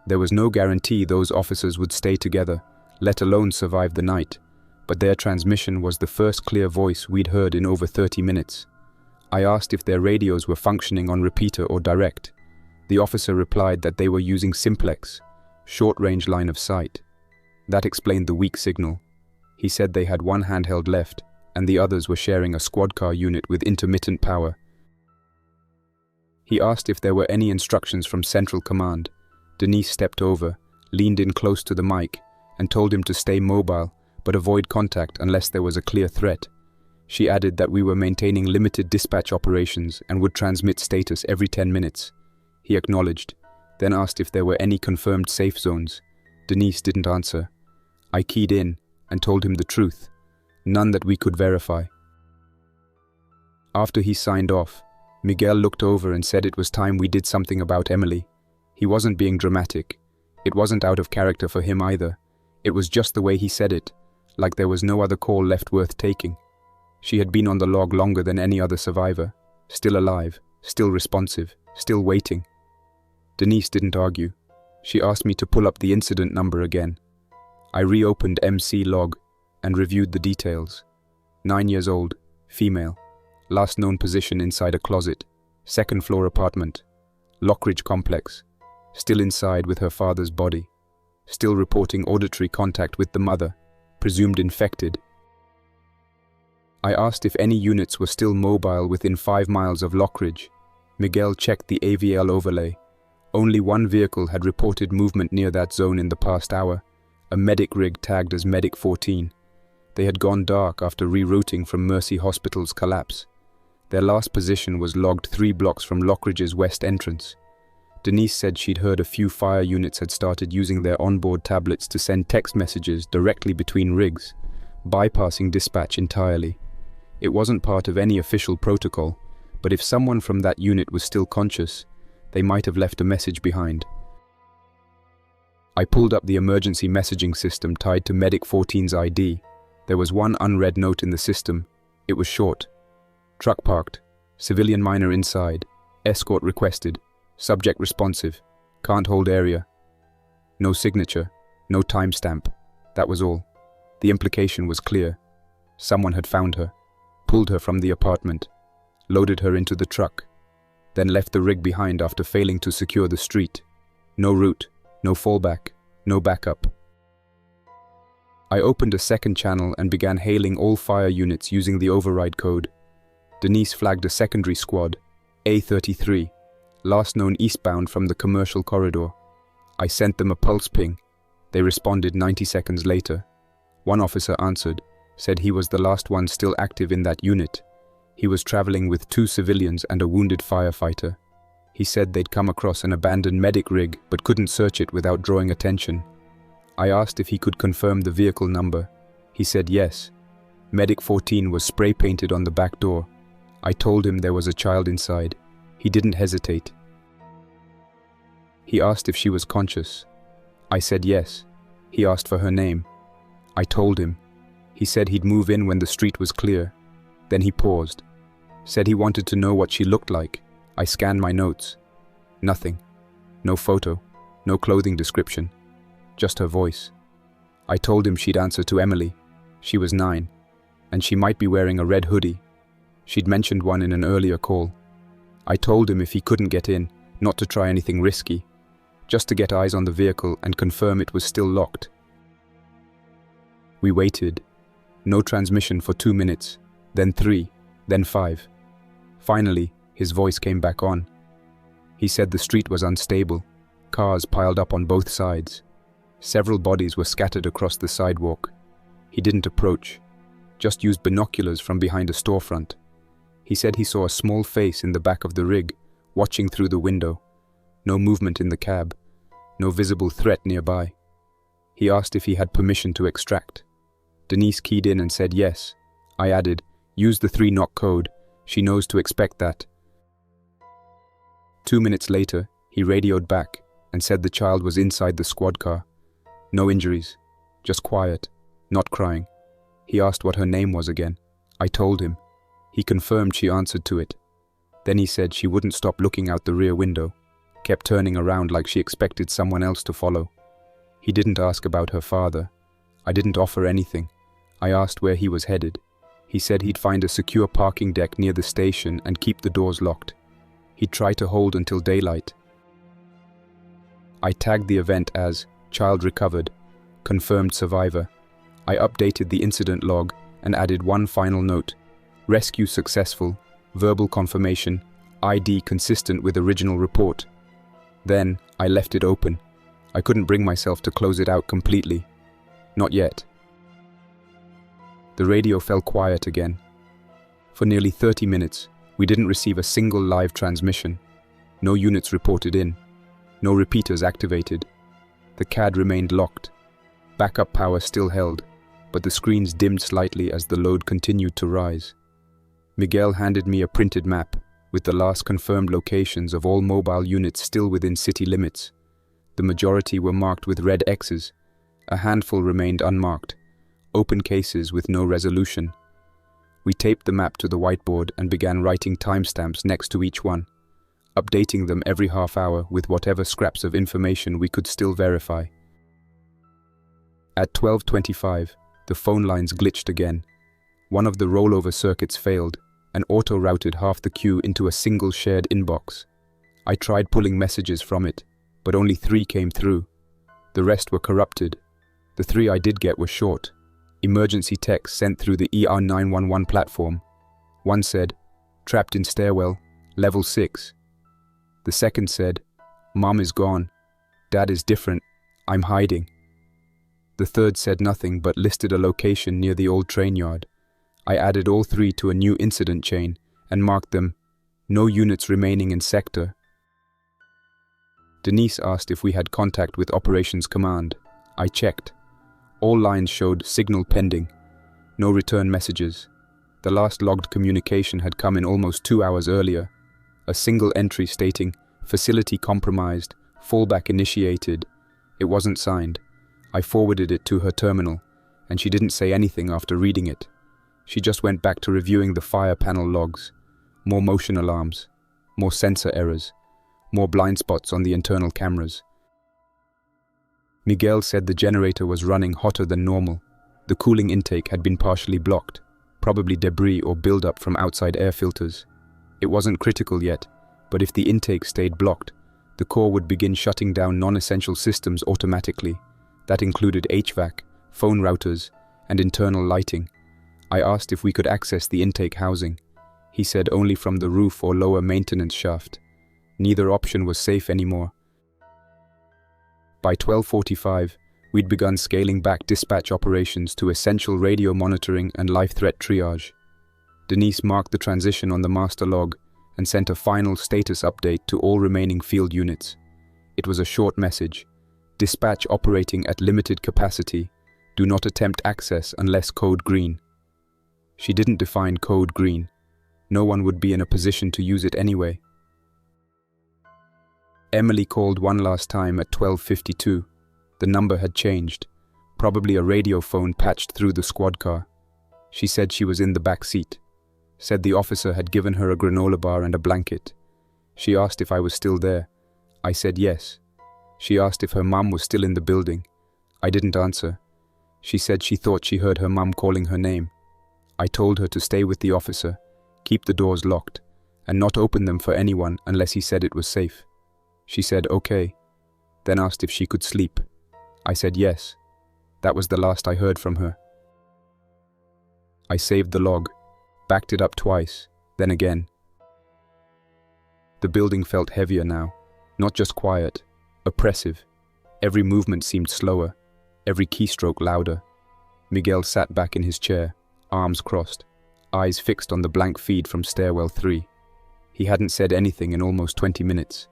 There was no guarantee those officers would stay together, let alone survive the night, but their transmission was the first clear voice we'd heard in over 30 minutes. I asked if their radios were functioning on repeater or direct. The officer replied that they were using simplex, short-range line of sight. That explained the weak signal. He said they had one handheld left, and the others were sharing a squad car unit with intermittent power. He asked if there were any instructions from Central Command. Denise stepped over, leaned in close to the mic, and told him to stay mobile, but avoid contact unless there was a clear threat. She added that we were maintaining limited dispatch operations and would transmit status every 10 minutes. He acknowledged, then asked if there were any confirmed safe zones. Denise didn't answer. I keyed in and told him the truth. None that we could verify. After he signed off, Miguel looked over and said it was time we did something about Emily. He wasn't being dramatic. It wasn't out of character for him either. It was just the way he said it, like there was no other call left worth taking. She had been on the log longer than any other survivor, still alive, still responsive, still waiting. Denise didn't argue. She asked me to pull up the incident number again. I reopened MC log and reviewed the details. 9 years old, female, last known position inside a closet, 2nd floor apartment, Lockridge complex, still inside with her father's body. still reporting auditory contact with the mother, presumed infected. I asked if any units were still mobile within 5 miles of Lockridge. Miguel checked the AVL overlay. Only one vehicle had reported movement near that zone in the past hour, a medic rig tagged as Medic 14. They had gone dark after rerouting from Mercy Hospital's collapse. Their last position was logged 3 blocks from Lockridge's west entrance. Denise said she'd heard a few fire units had started using their onboard tablets to send text messages directly between rigs, bypassing dispatch entirely. It wasn't part of any official protocol, but if someone from that unit was still conscious, they might have left a message behind. I pulled up the emergency messaging system tied to Medic 14's ID. There was one unread note in the system. It was short. Truck parked. Civilian minor inside. Escort requested. Subject responsive. Can't hold area. No signature. No timestamp. That was all. The implication was clear. Someone had found her, pulled her from the apartment, loaded her into the truck, then left the rig behind after failing to secure the street. No route, no fallback, no backup. I opened a second channel and began hailing all fire units using the override code. Denise flagged a secondary squad, A33, last known eastbound from the commercial corridor. I sent them a pulse ping. They responded 90 seconds later. One officer answered, said he was the last one still active in that unit. He was traveling with 2 civilians and a wounded firefighter. He said they'd come across an abandoned medic rig but couldn't search it without drawing attention. I asked if he could confirm the vehicle number. He said yes. Medic 14 was spray painted on the back door. I told him there was a child inside. He didn't hesitate. He asked if she was conscious. I said yes. He asked for her name. I told him. He said he'd move in when the street was clear. Then he paused. Said he wanted to know what she looked like. I scanned my notes. Nothing. No photo. No clothing description. Just her voice. I told him she'd answer to Emily. She was 9. And she might be wearing a red hoodie. She'd mentioned one in an earlier call. I told him if he couldn't get in, not to try anything risky. Just to get eyes on the vehicle and confirm it was still locked. We waited. No transmission for 2 minutes, then 3, then 5. Finally, his voice came back on. He said the street was unstable, cars piled up on both sides. Several bodies were scattered across the sidewalk. He didn't approach, just used binoculars from behind a storefront. He said he saw a small face in the back of the rig, watching through the window. No movement in the cab, no visible threat nearby. He asked if he had permission to extract. Denise keyed in and said yes. I added, use the 3-knock code. She knows to expect that. 2 minutes later, he radioed back and said the child was inside the squad car. No injuries, just quiet, not crying. He asked what her name was again. I told him. He confirmed she answered to it. Then he said she wouldn't stop looking out the rear window, kept turning around like she expected someone else to follow. He didn't ask about her father. I didn't offer anything. I asked where he was headed. He said he'd find a secure parking deck near the station and keep the doors locked. He'd try to hold until daylight. I tagged the event as child recovered, confirmed survivor. I updated the incident log and added one final note. Rescue successful, verbal confirmation, ID consistent with original report. Then I left it open. I couldn't bring myself to close it out completely. Not yet. The radio fell quiet again. For nearly 30 minutes, we didn't receive a single live transmission. No units reported in. No repeaters activated. The CAD remained locked. Backup power still held, but the screens dimmed slightly as the load continued to rise. Miguel handed me a printed map with the last confirmed locations of all mobile units still within city limits. The majority were marked with red X's. A handful remained unmarked. Open cases with no resolution. We taped the map to the whiteboard and began writing timestamps next to each one, updating them every half hour with whatever scraps of information we could still verify. At 12:25, the phone lines glitched again. One of the rollover circuits failed and auto-routed half the queue into a single shared inbox. I tried pulling messages from it, but only 3 came through. The rest were corrupted. The 3 I did get were short. Emergency text sent through the ER 911 platform. One said, "Trapped in stairwell, level 6. The second said, "Mom is gone. Dad is different. I'm hiding." The third said nothing but listed a location near the old train yard. I added all 3 to a new incident chain and marked them, "No units remaining in sector." Denise asked if we had contact with Operations Command. I checked. All lines showed signal pending. No return messages. The last logged communication had come in almost 2 hours earlier. A single entry stating, "Facility compromised, fallback initiated." It wasn't signed. I forwarded it to her terminal, and she didn't say anything after reading it. She just went back to reviewing the fire panel logs. More motion alarms, more sensor errors, more blind spots on the internal cameras. Miguel said the generator was running hotter than normal. The cooling intake had been partially blocked, probably debris or buildup from outside air filters. It wasn't critical yet, but if the intake stayed blocked, the core would begin shutting down non-essential systems automatically. That included HVAC, phone routers, and internal lighting. I asked if we could access the intake housing. He said only from the roof or lower maintenance shaft. Neither option was safe anymore. By 12:45, we'd begun scaling back dispatch operations to essential radio monitoring and life threat triage. Denise marked the transition on the master log and sent a final status update to all remaining field units. It was a short message. "Dispatch operating at limited capacity. Do not attempt access unless code green." She didn't define code green. No one would be in a position to use it anyway. Emily called one last time at 12:52. The number had changed. Probably a radio phone patched through the squad car. She said she was in the back seat. Said the officer had given her a granola bar and a blanket. She asked if I was still there. I said yes. She asked if her mum was still in the building. I didn't answer. She said she thought she heard her mum calling her name. I told her to stay with the officer, keep the doors locked, and not open them for anyone unless he said it was safe. She said okay, then asked if she could sleep. I said yes. That was the last I heard from her. I saved the log, backed it up twice, then again. The building felt heavier now, not just quiet, oppressive. Every movement seemed slower, every keystroke louder. Miguel sat back in his chair, arms crossed, eyes fixed on the blank feed from stairwell 3. He hadn't said anything in almost 20 minutes.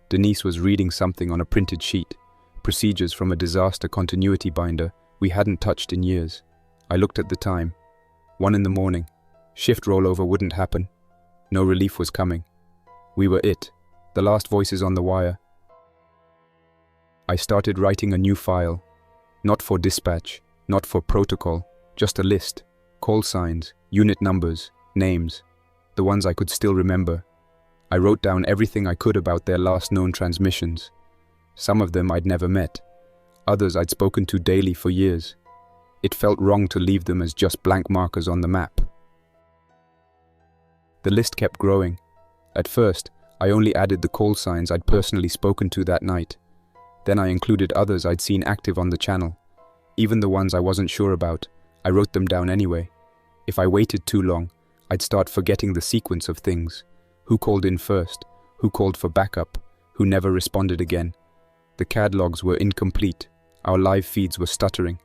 Denise was reading something on a printed sheet, procedures from a disaster continuity binder we hadn't touched in years. I looked at the time. 1 in the morning. Shift rollover wouldn't happen. No relief was coming. We were it, the last voices on the wire. I started writing a new file. Not for dispatch, not for protocol, just a list. Call signs, unit numbers, names. The ones I could still remember. I wrote down everything I could about their last known transmissions. Some of them I'd never met. Others I'd spoken to daily for years. It felt wrong to leave them as just blank markers on the map. The list kept growing. At first, I only added the call signs I'd personally spoken to that night. Then I included others I'd seen active on the channel. Even the ones I wasn't sure about, I wrote them down anyway. If I waited too long, I'd start forgetting the sequence of things. Who called in first? Who called for backup? Who never responded again? The CAD logs were incomplete. Our live feeds were stuttering.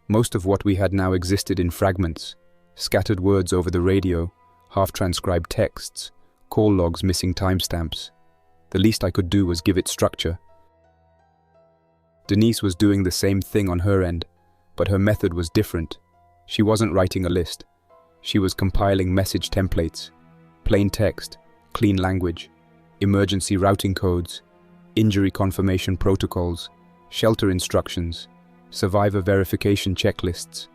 Most of what we had now existed in fragments. Scattered words over the radio, half-transcribed texts, call logs missing timestamps. The least I could do was give it structure. Denise was doing the same thing on her end, but her method was different. She wasn't writing a list. She was compiling message templates, plain text, clean language, emergency routing codes, injury confirmation protocols, shelter instructions, survivor verification checklists.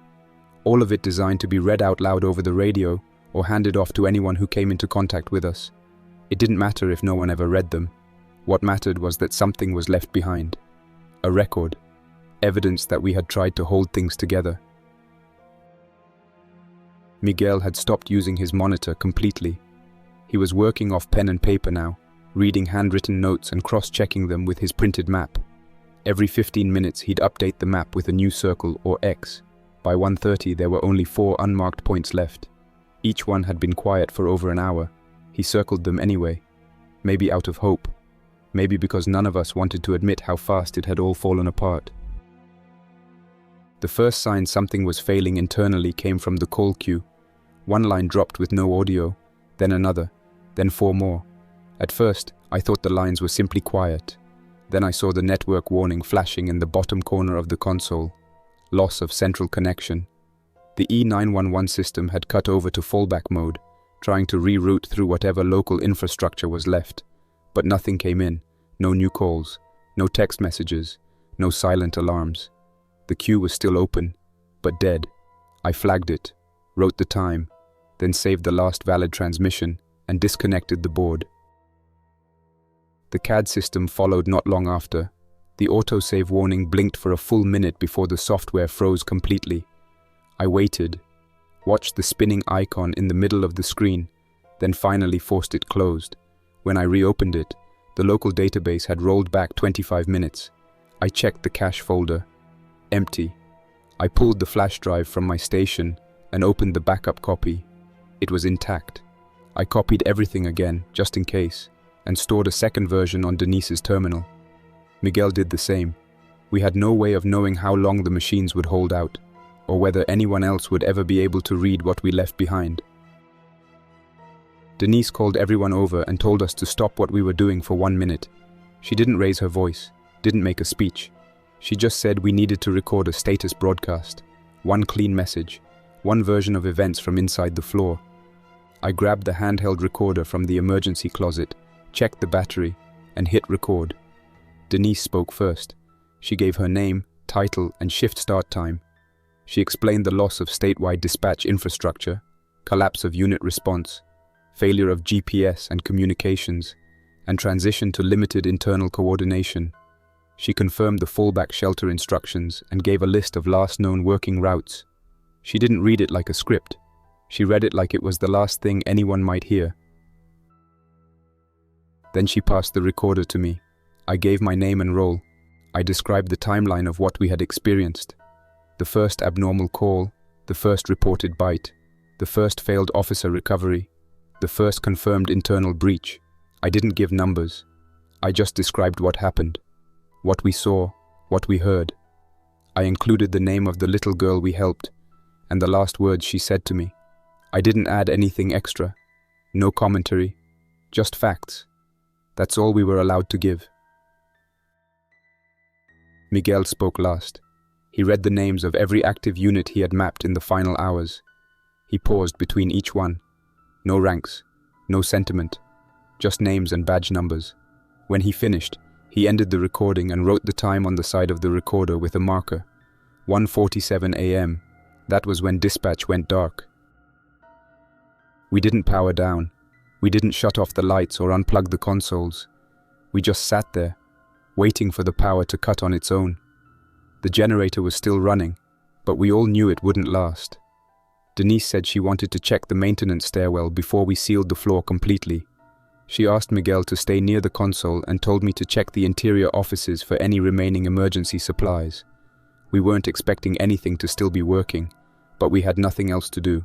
All of it designed to be read out loud over the radio or handed off to anyone who came into contact with us. It didn't matter if no one ever read them. What mattered was that something was left behind. A record, evidence that we had tried to hold things together. Miguel had stopped using his monitor completely. He was working off pen and paper now, reading handwritten notes and cross-checking them with his printed map. Every 15 minutes he'd update the map with a new circle or X. By 1:30 there were only 4 unmarked points left. Each one had been quiet for over an hour. He circled them anyway. Maybe out of hope. Maybe because none of us wanted to admit how fast it had all fallen apart. The first sign something was failing internally came from the call queue. One line dropped with no audio, then another, then 4 more. At first, I thought the lines were simply quiet. Then I saw the network warning flashing in the bottom corner of the console. Loss of central connection. The E911 system had cut over to fallback mode, trying to reroute through whatever local infrastructure was left. But nothing came in. No new calls, no text messages, no silent alarms. The queue was still open, but dead. I flagged it, wrote the time, then saved the last valid transmission and disconnected the board. The CAD system followed not long after. The autosave warning blinked for a full minute before the software froze completely. I waited, watched the spinning icon in the middle of the screen, then finally forced it closed. When I reopened it, the local database had rolled back 25 minutes. I checked the cache folder. Empty. I pulled the flash drive from my station and opened the backup copy. It was intact. I copied everything again, just in case, and stored a second version on Denise's terminal. Miguel did the same. We had no way of knowing how long the machines would hold out, or whether anyone else would ever be able to read what we left behind. Denise called everyone over and told us to stop what we were doing for 1 minute. She didn't raise her voice, didn't make a speech. She just said we needed to record a status broadcast. One clean message, one version of events from inside the floor. I grabbed the handheld recorder from the emergency closet, checked the battery, and hit record. Denise spoke first. She gave her name, title, and shift start time. She explained the loss of statewide dispatch infrastructure, collapse of unit response, failure of GPS and communications, and transition to limited internal coordination. She confirmed the fallback shelter instructions and gave a list of last known working routes. She didn't read it like a script. She read it like it was the last thing anyone might hear. Then she passed the recorder to me. I gave my name and role. I described the timeline of what we had experienced. The first abnormal call, the first reported bite, the first failed officer recovery, the first confirmed internal breach. I didn't give numbers. I just described what happened, what we saw, what we heard. I included the name of the little girl we helped, and the last words she said to me. I didn't add anything extra. No commentary, just facts. That's all we were allowed to give. Miguel spoke last. He read the names of every active unit he had mapped in the final hours. He paused between each one. No ranks, no sentiment, just names and badge numbers. When he finished, he ended the recording and wrote the time on the side of the recorder with a marker. 1:47 a.m. That was when dispatch went dark. We didn't power down. We didn't shut off the lights or unplug the consoles. We just sat there, waiting for the power to cut on its own. The generator was still running, but we all knew it wouldn't last. Denise said she wanted to check the maintenance stairwell before we sealed the floor completely. She asked Miguel to stay near the console and told me to check the interior offices for any remaining emergency supplies. We weren't expecting anything to still be working, but we had nothing else to do.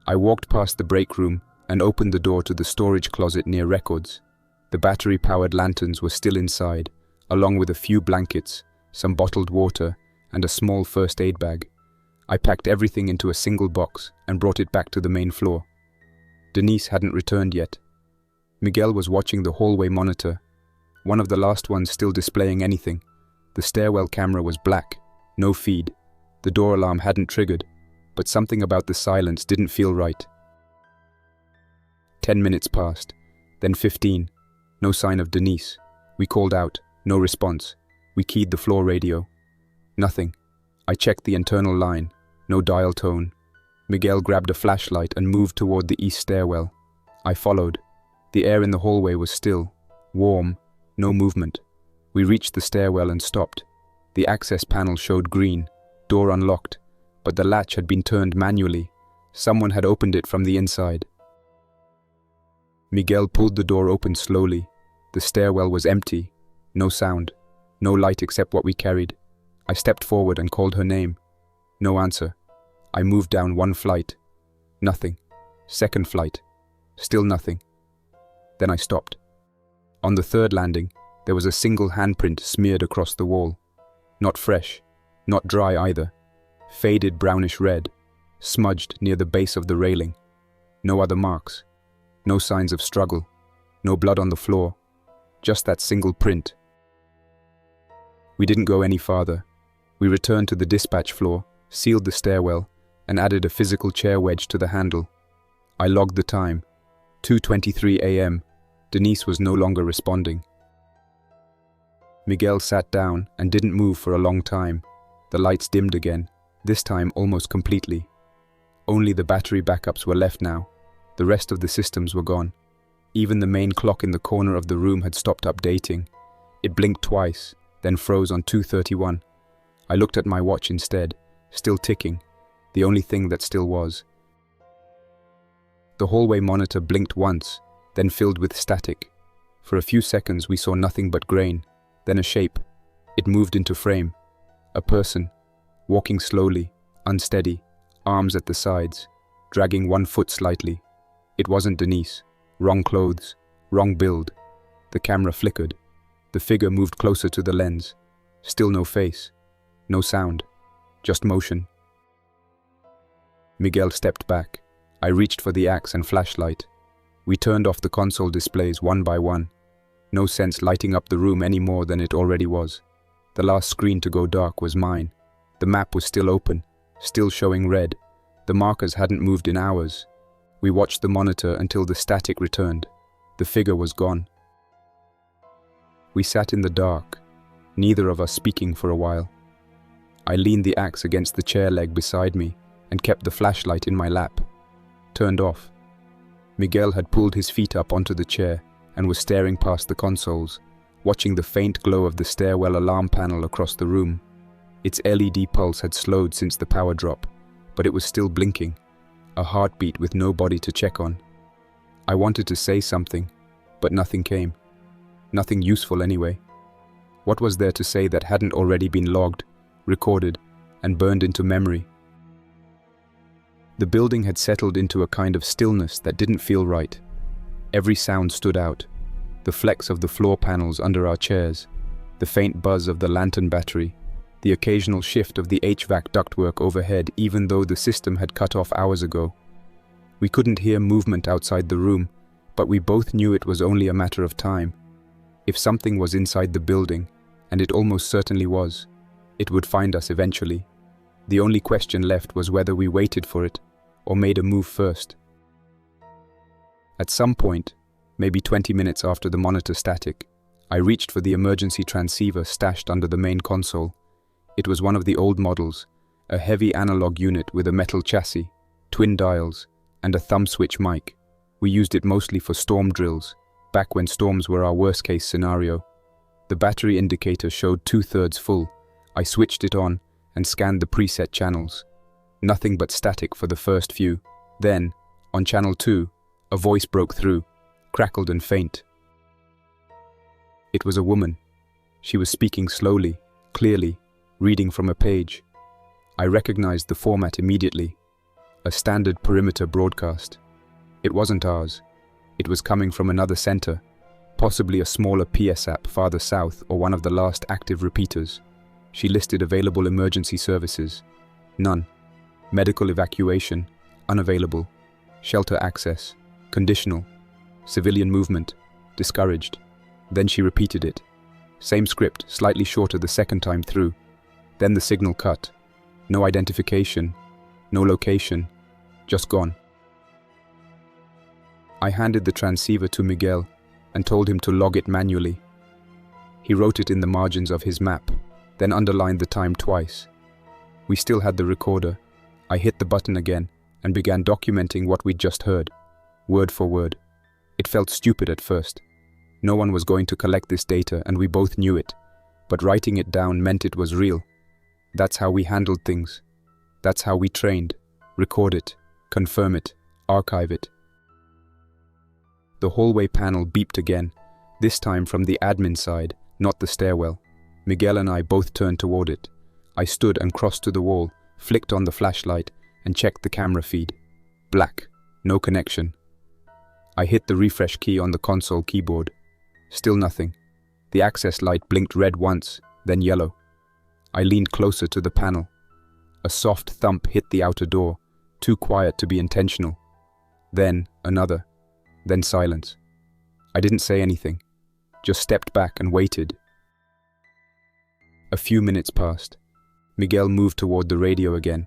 I walked past the break room and opened the door to the storage closet near records. The battery-powered lanterns were still inside, along with a few blankets, some bottled water, and a small first aid bag. I packed everything into a single box and brought it back to the main floor. Denise hadn't returned yet. Miguel was watching the hallway monitor, one of the last ones still displaying anything. The stairwell camera was black, no feed. The door alarm hadn't triggered, but something about the silence didn't feel right. 10 minutes passed, then 15. No sign of Denise. We called out, no response. We keyed the floor radio. Nothing. I checked the internal line, no dial tone. Miguel grabbed a flashlight and moved toward the east stairwell. I followed. The air in the hallway was still, warm, no movement. We reached the stairwell and stopped. The access panel showed green, door unlocked, but the latch had been turned manually. Someone had opened it from the inside. Miguel pulled the door open slowly. The stairwell was empty. No sound. No light except what we carried. I stepped forward and called her name. No answer. I moved down one flight. Nothing. Second flight. Still nothing. Then I stopped. On the third landing, there was a single handprint smeared across the wall. Not fresh. Not dry either. Faded brownish red. Smudged near the base of the railing. No other marks. No signs of struggle. No blood on the floor. Just that single print. We didn't go any farther. We returned to the dispatch floor, sealed the stairwell, and added a physical chair wedge to the handle. I logged the time. 2:23 a.m. Denise was no longer responding. Miguel sat down and didn't move for a long time. The lights dimmed again, this time almost completely. Only the battery backups were left now. The rest of the systems were gone. Even the main clock in the corner of the room had stopped updating. It blinked twice, then froze on 2:31. I looked at my watch instead, still ticking, the only thing that still was. The hallway monitor blinked once, then filled with static. For a few seconds we saw nothing but grain, then a shape. It moved into frame. A person, walking slowly, unsteady, arms at the sides, dragging one foot slightly. It wasn't Denise. Wrong clothes, wrong build. The camera flickered. The figure moved closer to the lens. Still no face. No sound. Just motion. Miguel stepped back. I reached for the axe and flashlight. We turned off the console displays one by one. No sense lighting up the room any more than it already was. The last screen to go dark was mine. The map was still open, still showing red. The markers hadn't moved in hours. We watched the monitor until the static returned. The figure was gone. We sat in the dark, neither of us speaking for a while. I leaned the axe against the chair leg beside me and kept the flashlight in my lap. Turned off. Miguel had pulled his feet up onto the chair and was staring past the consoles, watching the faint glow of the stairwell alarm panel across the room. Its LED pulse had slowed since the power drop, but it was still blinking, a heartbeat with nobody to check on. I wanted to say something, but nothing came. Nothing useful anyway. What was there to say that hadn't already been logged, recorded, and burned into memory? The building had settled into a kind of stillness that didn't feel right. Every sound stood out. The flex of the floor panels under our chairs, the faint buzz of the lantern battery, the occasional shift of the HVAC ductwork overhead even though the system had cut off hours ago. We couldn't hear movement outside the room, but we both knew it was only a matter of time. If something was inside the building, and it almost certainly was, it would find us eventually. The only question left was whether we waited for it, or made a move first. At some point, maybe 20 minutes after the monitor static, I reached for the emergency transceiver stashed under the main console. It was one of the old models, a heavy analog unit with a metal chassis, twin dials, and a thumb switch mic. We used it mostly for storm drills, back when storms were our worst-case scenario. The battery indicator showed 2/3 full. I switched it on and scanned the preset channels. Nothing but static for the first few. Then, on channel 2, a voice broke through, crackled and faint. It was a woman. She was speaking slowly, clearly, reading from a page. I recognized the format immediately. A standard perimeter broadcast. It wasn't ours. It was coming from another center, possibly a smaller PSAP farther south or one of the last active repeaters. She listed available emergency services. None. Medical evacuation, unavailable. Shelter access, conditional. Civilian movement, discouraged. Then she repeated it. Same script, slightly shorter the second time through. Then the signal cut. No identification, no location, just gone. I handed the transceiver to Miguel and told him to log it manually. He wrote it in the margins of his map, then underlined the time twice. We still had the recorder. I hit the button again and began documenting what we'd just heard, word for word. It felt stupid at first. No one was going to collect this data and we both knew it, but writing it down meant it was real. That's how we handled things. That's how we trained. Record it, confirm it, archive it. The hallway panel beeped again, this time from the admin side, not the stairwell. Miguel and I both turned toward it. I stood and crossed to the wall, flicked on the flashlight, and checked the camera feed. Black. No connection. I hit the refresh key on the console keyboard. Still nothing. The access light blinked red once, then yellow. I leaned closer to the panel. A soft thump hit the outer door, too quiet to be intentional. Then another. Then silence. I didn't say anything, just stepped back and waited. A few minutes passed. Miguel moved toward the radio again.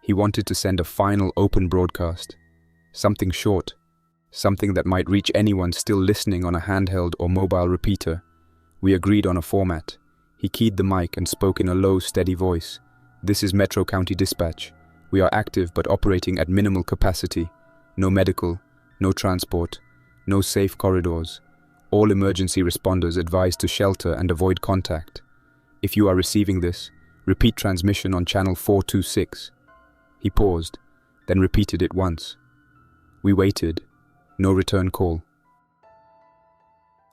He wanted to send a final open broadcast. Something short. Something that might reach anyone still listening on a handheld or mobile repeater. We agreed on a format. He keyed the mic and spoke in a low, steady voice. "This is Metro County Dispatch. We are active but operating at minimal capacity. No medical, no transport, no safe corridors. All emergency responders advised to shelter and avoid contact. If you are receiving this, repeat transmission on channel 426. He paused, then repeated it once. We waited. No return call.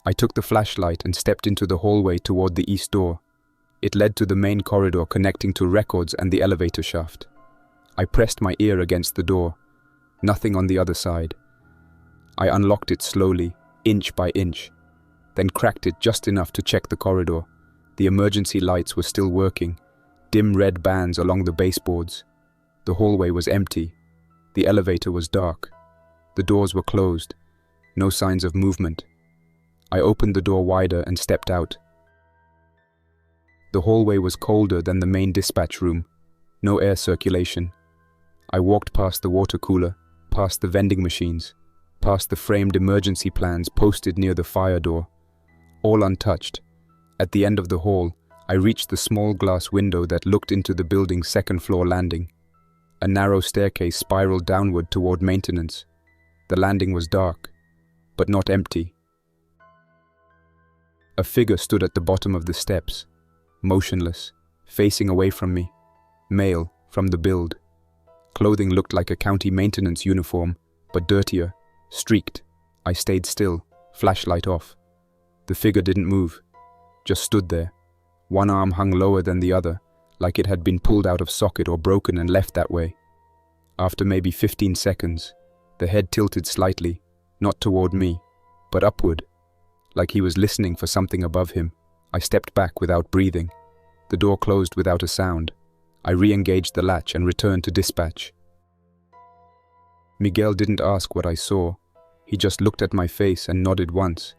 I took the flashlight and stepped into the hallway toward the east door. It led to the main corridor connecting to records and the elevator shaft. I pressed my ear against the door. Nothing on the other side. I unlocked it slowly, inch by inch, then cracked it just enough to check the corridor. The emergency lights were still working, dim red bands along the baseboards. The hallway was empty. The elevator was dark. The doors were closed. No signs of movement. I opened the door wider and stepped out. The hallway was colder than the main dispatch room. No air circulation. I walked past the water cooler, past the vending machines, past the framed emergency plans posted near the fire door. All untouched. At the end of the hall, I reached the small glass window that looked into the building's second-floor landing. A narrow staircase spiraled downward toward maintenance. The landing was dark, but not empty. A figure stood at the bottom of the steps, motionless, facing away from me. Male, from the build. Clothing looked like a county maintenance uniform, but dirtier, streaked. I stayed still, flashlight off. The figure didn't move, just stood there. One arm hung lower than the other, like it had been pulled out of socket or broken and left that way. After maybe 15 seconds, the head tilted slightly, not toward me, but upward, like he was listening for something above him. I stepped back without breathing. The door closed without a sound. I re-engaged the latch and returned to dispatch. Miguel didn't ask what I saw. He just looked at my face and nodded once.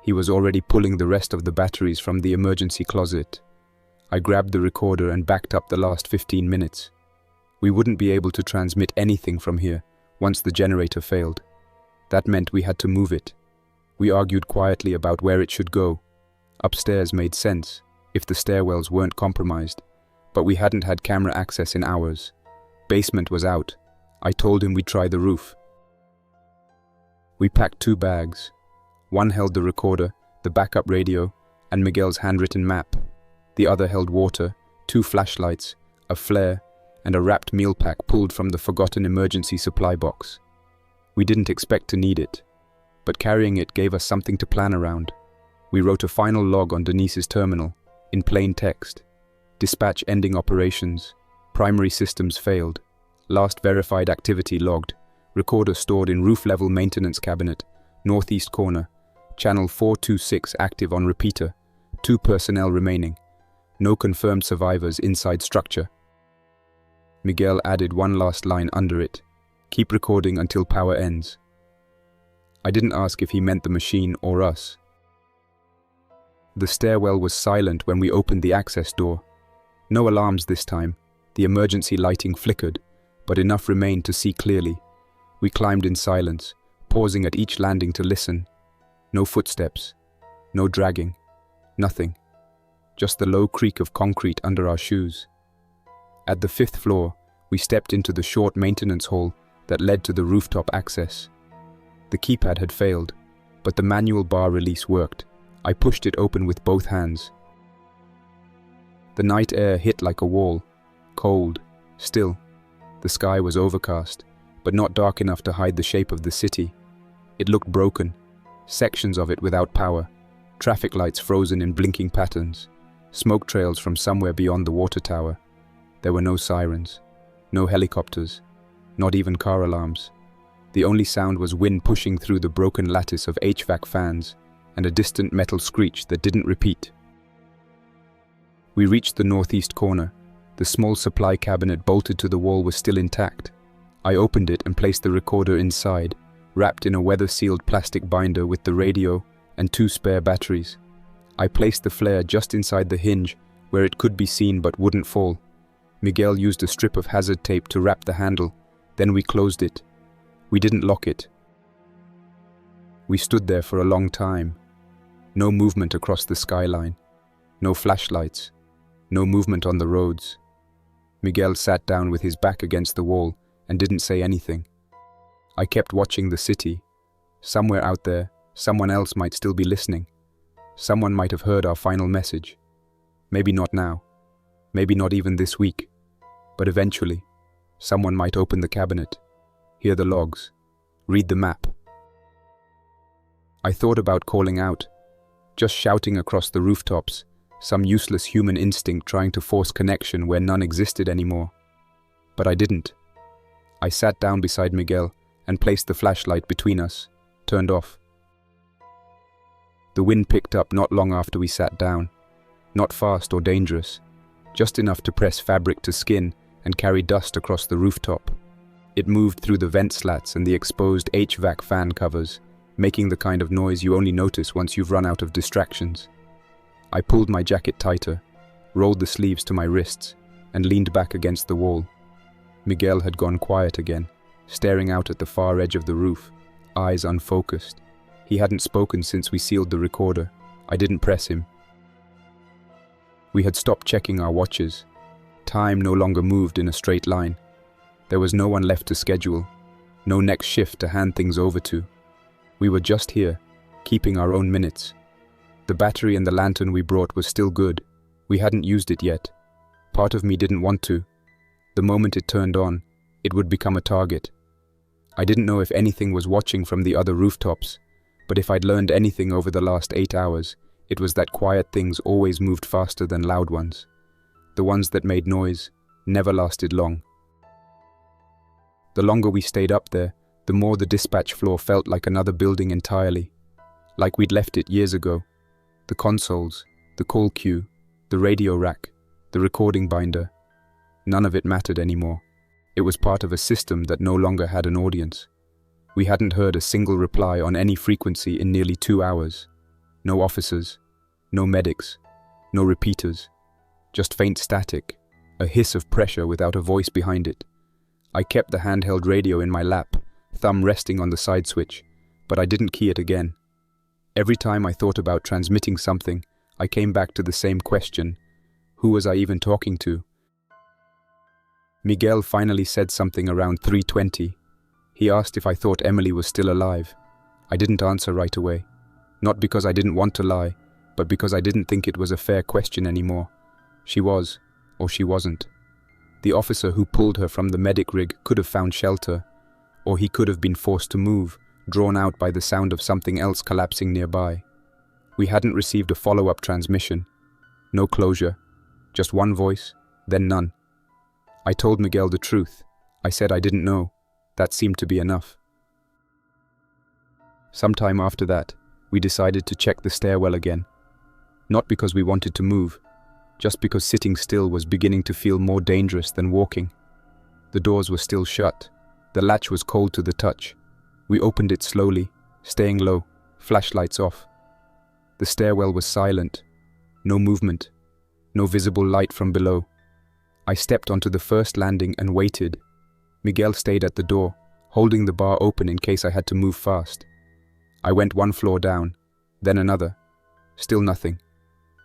He was already pulling the rest of the batteries from the emergency closet. I grabbed the recorder and backed up the last 15 minutes. We wouldn't be able to transmit anything from here once the generator failed. That meant we had to move it. We argued quietly about where it should go. Upstairs made sense, if the stairwells weren't compromised, but we hadn't had camera access in hours. Basement was out. I told him we'd try the roof. We packed 2 bags. One held the recorder, the backup radio, and Miguel's handwritten map. The other held water, 2 flashlights, a flare, and a wrapped meal pack pulled from the forgotten emergency supply box. We didn't expect to need it, but carrying it gave us something to plan around. We wrote a final log on Denise's terminal, in plain text. Dispatch ending operations. Primary systems failed. Last verified activity logged. Recorder stored in roof-level maintenance cabinet, northeast corner. Channel 426 active on repeater. 2 personnel remaining. No confirmed survivors inside structure. Miguel added one last line under it. Keep recording until power ends. I didn't ask if he meant the machine or us. The stairwell was silent when we opened the access door. No alarms this time. The emergency lighting flickered, but enough remained to see clearly. We climbed in silence, pausing at each landing to listen. No footsteps, no dragging, nothing. Just the low creak of concrete under our shoes. At the 5th floor, we stepped into the short maintenance hall that led to the rooftop access. The keypad had failed, but the manual bar release worked. I pushed it open with both hands. The night air hit like a wall, cold, still. The sky was overcast, but not dark enough to hide the shape of the city. It looked broken, sections of it without power, Traffic lights frozen in blinking patterns. Smoke trails from somewhere beyond the water tower. There were no sirens. No helicopters. Not even car alarms. The only sound was wind pushing through the broken lattice of HVAC fans and a distant metal screech that didn't repeat. We reached the northeast corner. The small supply cabinet bolted to the wall was still intact. I opened it and placed the recorder inside, wrapped in a weather-sealed plastic binder with the radio and 2 spare batteries. I placed the flare just inside the hinge where it could be seen but wouldn't fall. Miguel used a strip of hazard tape to wrap the handle. Then we closed it. We didn't lock it. We stood there for a long time. No movement across the skyline. No flashlights. No movement on the roads. Miguel sat down with his back against the wall and didn't say anything. I kept watching the city. Somewhere out there, someone else might still be listening. Someone might have heard our final message. Maybe not now. Maybe not even this week. But eventually, someone might open the cabinet, hear the logs, read the map. I thought about calling out, just shouting across the rooftops, some useless human instinct trying to force connection where none existed anymore. But I didn't. I sat down beside Miguel and placed the flashlight between us, turned off. The wind picked up not long after we sat down. Not fast or dangerous, just enough to press fabric to skin and carry dust across the rooftop. It moved through the vent slats and the exposed HVAC fan covers, making the kind of noise you only notice once you've run out of distractions. I pulled my jacket tighter, rolled the sleeves to my wrists, and leaned back against the wall. Miguel had gone quiet again, staring out at the far edge of the roof, eyes unfocused. He hadn't spoken since we sealed the recorder. I didn't press him. We had stopped checking our watches. Time no longer moved in a straight line. There was no one left to schedule, no next shift to hand things over to. We were just here, keeping our own minutes. The battery and the lantern we brought was still good. We hadn't used it yet. Part of me didn't want to. The moment it turned on, it would become a target. I didn't know if anything was watching from the other rooftops, but if I'd learned anything over the last 8 hours, it was that quiet things always moved faster than loud ones. The ones that made noise never lasted long. The longer we stayed up there, the more the dispatch floor felt like another building entirely, like we'd left it years ago. The consoles, the call queue, the radio rack, the recording binder, none of it mattered anymore. It was part of a system that no longer had an audience. We hadn't heard a single reply on any frequency in nearly 2 hours. No officers, no medics, no repeaters, just faint static, a hiss of pressure without a voice behind it. I kept the handheld radio in my lap, thumb resting on the side switch, but I didn't key it again. Every time I thought about transmitting something, I came back to the same question. Who was I even talking to? Miguel finally said something around 3:20. He asked if I thought Emily was still alive. I didn't answer right away. Not because I didn't want to lie, but because I didn't think it was a fair question anymore. She was, or she wasn't. The officer who pulled her from the medic rig could have found shelter, or he could have been forced to move, drawn out by the sound of something else collapsing nearby. We hadn't received a follow-up transmission. No closure. Just one voice, then none. I told Miguel the truth. I said I didn't know. That seemed to be enough. Sometime after that, we decided to check the stairwell again. Not because we wanted to move, just because sitting still was beginning to feel more dangerous than walking. The doors were still shut. The latch was cold to the touch. We opened it slowly, staying low, flashlights off. The stairwell was silent. No movement. No visible light from below. I stepped onto the first landing and waited. Miguel stayed at the door, holding the bar open in case I had to move fast. I went one floor down, then another. Still nothing.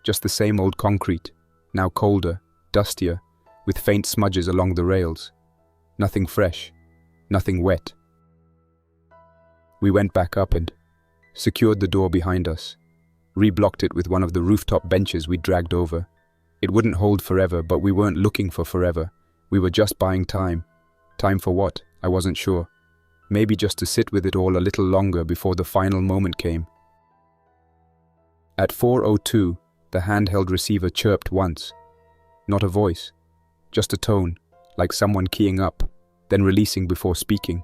Just the same old concrete, now colder, dustier, with faint smudges along the rails. Nothing fresh, nothing wet. We went back up and secured the door behind us, reblocked it with one of the rooftop benches we'd dragged over. It wouldn't hold forever, but we weren't looking for forever. We were just buying time. Time for what? I wasn't sure. Maybe just to sit with it all a little longer before the final moment came. At 4:02, the handheld receiver chirped once. Not a voice, just a tone, like someone keying up, then releasing before speaking.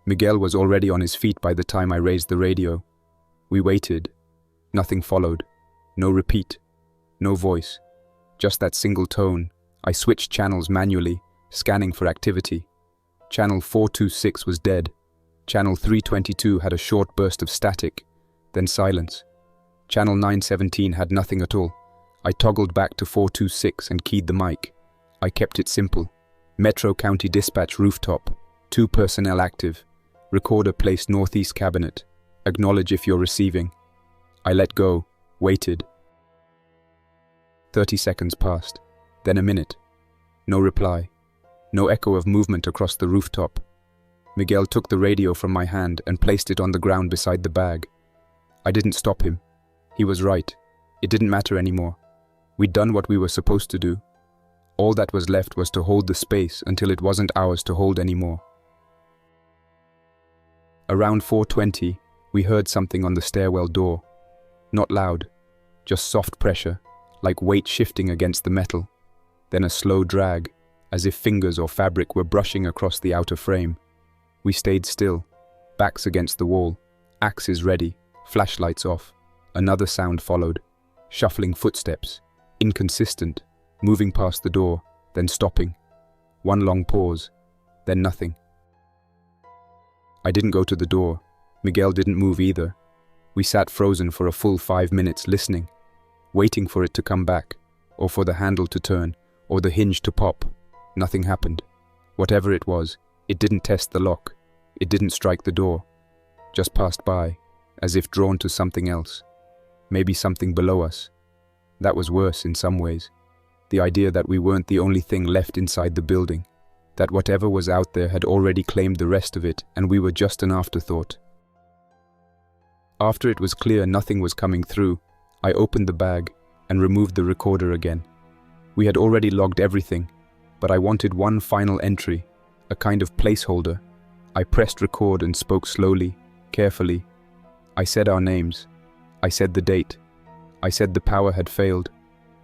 Miguel was already on his feet by the time I raised the radio. We waited. Nothing followed. No repeat. No voice. Just that single tone. I switched channels manually, scanning for activity. Channel 426 was dead. Channel 322 had a short burst of static, then silence. Channel 917 had nothing at all. I toggled back to 426 and keyed the mic. I kept it simple. Metro County Dispatch rooftop. 2 personnel active. Recorder placed northeast cabinet. Acknowledge if you're receiving. I let go. Waited. 30 seconds passed. Then a minute. No reply. No echo of movement across the rooftop. Miguel took the radio from my hand and placed it on the ground beside the bag. I didn't stop him. He was right. It didn't matter anymore. We'd done what we were supposed to do. All that was left was to hold the space until it wasn't ours to hold anymore. Around 4:20, we heard something on the stairwell door. Not loud, just soft pressure, like weight shifting against the metal. Then a slow drag, as if fingers or fabric were brushing across the outer frame. We stayed still, backs against the wall, axes ready, flashlights off. Another sound followed, shuffling footsteps, inconsistent, moving past the door, then stopping. One long pause, then nothing. I didn't go to the door. Miguel didn't move either. We sat frozen for a full 5 minutes listening, waiting for it to come back, or for the handle to turn, or the hinge to pop. Nothing happened. Whatever it was, it didn't test the lock. It didn't strike the door. Just passed by, as if drawn to something else. Maybe something below us. That was worse in some ways. The idea that we weren't the only thing left inside the building. That whatever was out there had already claimed the rest of it, and we were just an afterthought. After it was clear nothing was coming through, I opened the bag and removed the recorder again. We had already logged everything, but I wanted one final entry, a kind of placeholder. I pressed record and spoke slowly, carefully. I said our names. I said the date. I said the power had failed.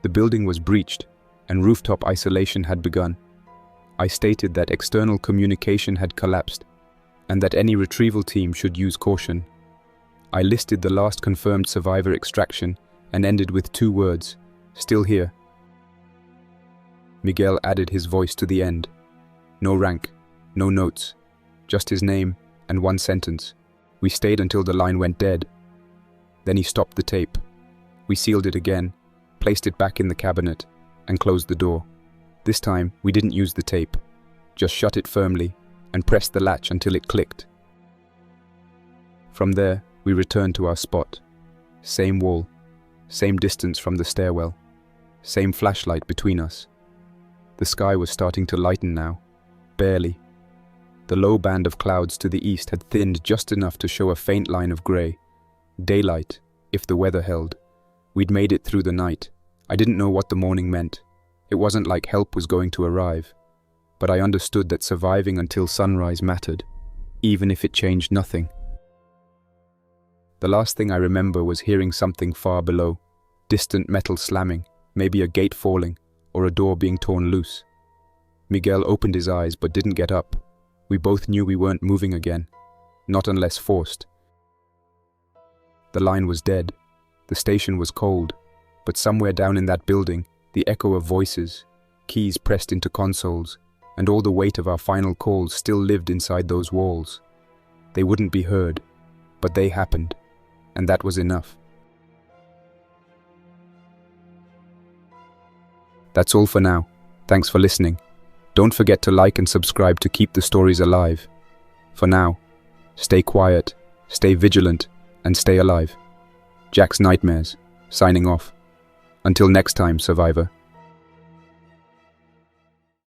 The building was breached, and rooftop isolation had begun. I stated that external communication had collapsed, and that any retrieval team should use caution. I listed the last confirmed survivor extraction and ended with 2 words, still here. Miguel added his voice to the end. No rank, no notes, just his name and 1 sentence. We stayed until the line went dead. Then he stopped the tape. We sealed it again, placed it back in the cabinet, and closed the door. This time, we didn't use the tape, just shut it firmly and pressed the latch until it clicked. From there, we returned to our spot. Same wall, same distance from the stairwell, same flashlight between us. The sky was starting to lighten now, barely. The low band of clouds to the east had thinned just enough to show a faint line of grey. Daylight, if the weather held. We'd made it through the night. I didn't know what the morning meant. It wasn't like help was going to arrive. But I understood that surviving until sunrise mattered, even if it changed nothing. The last thing I remember was hearing something far below, distant metal slamming, maybe a gate falling, or a door being torn loose. Miguel opened his eyes but didn't get up. We both knew we weren't moving again, not unless forced. The line was dead. The station was cold, but somewhere down in that building, the echo of voices, keys pressed into consoles, and all the weight of our final calls still lived inside those walls. They wouldn't be heard, but they happened, and that was enough. That's all for now. Thanks for listening. Don't forget to like and subscribe to keep the stories alive. For now, stay quiet, stay vigilant, and stay alive. Jack's Nightmares, signing off. Until next time, survivor.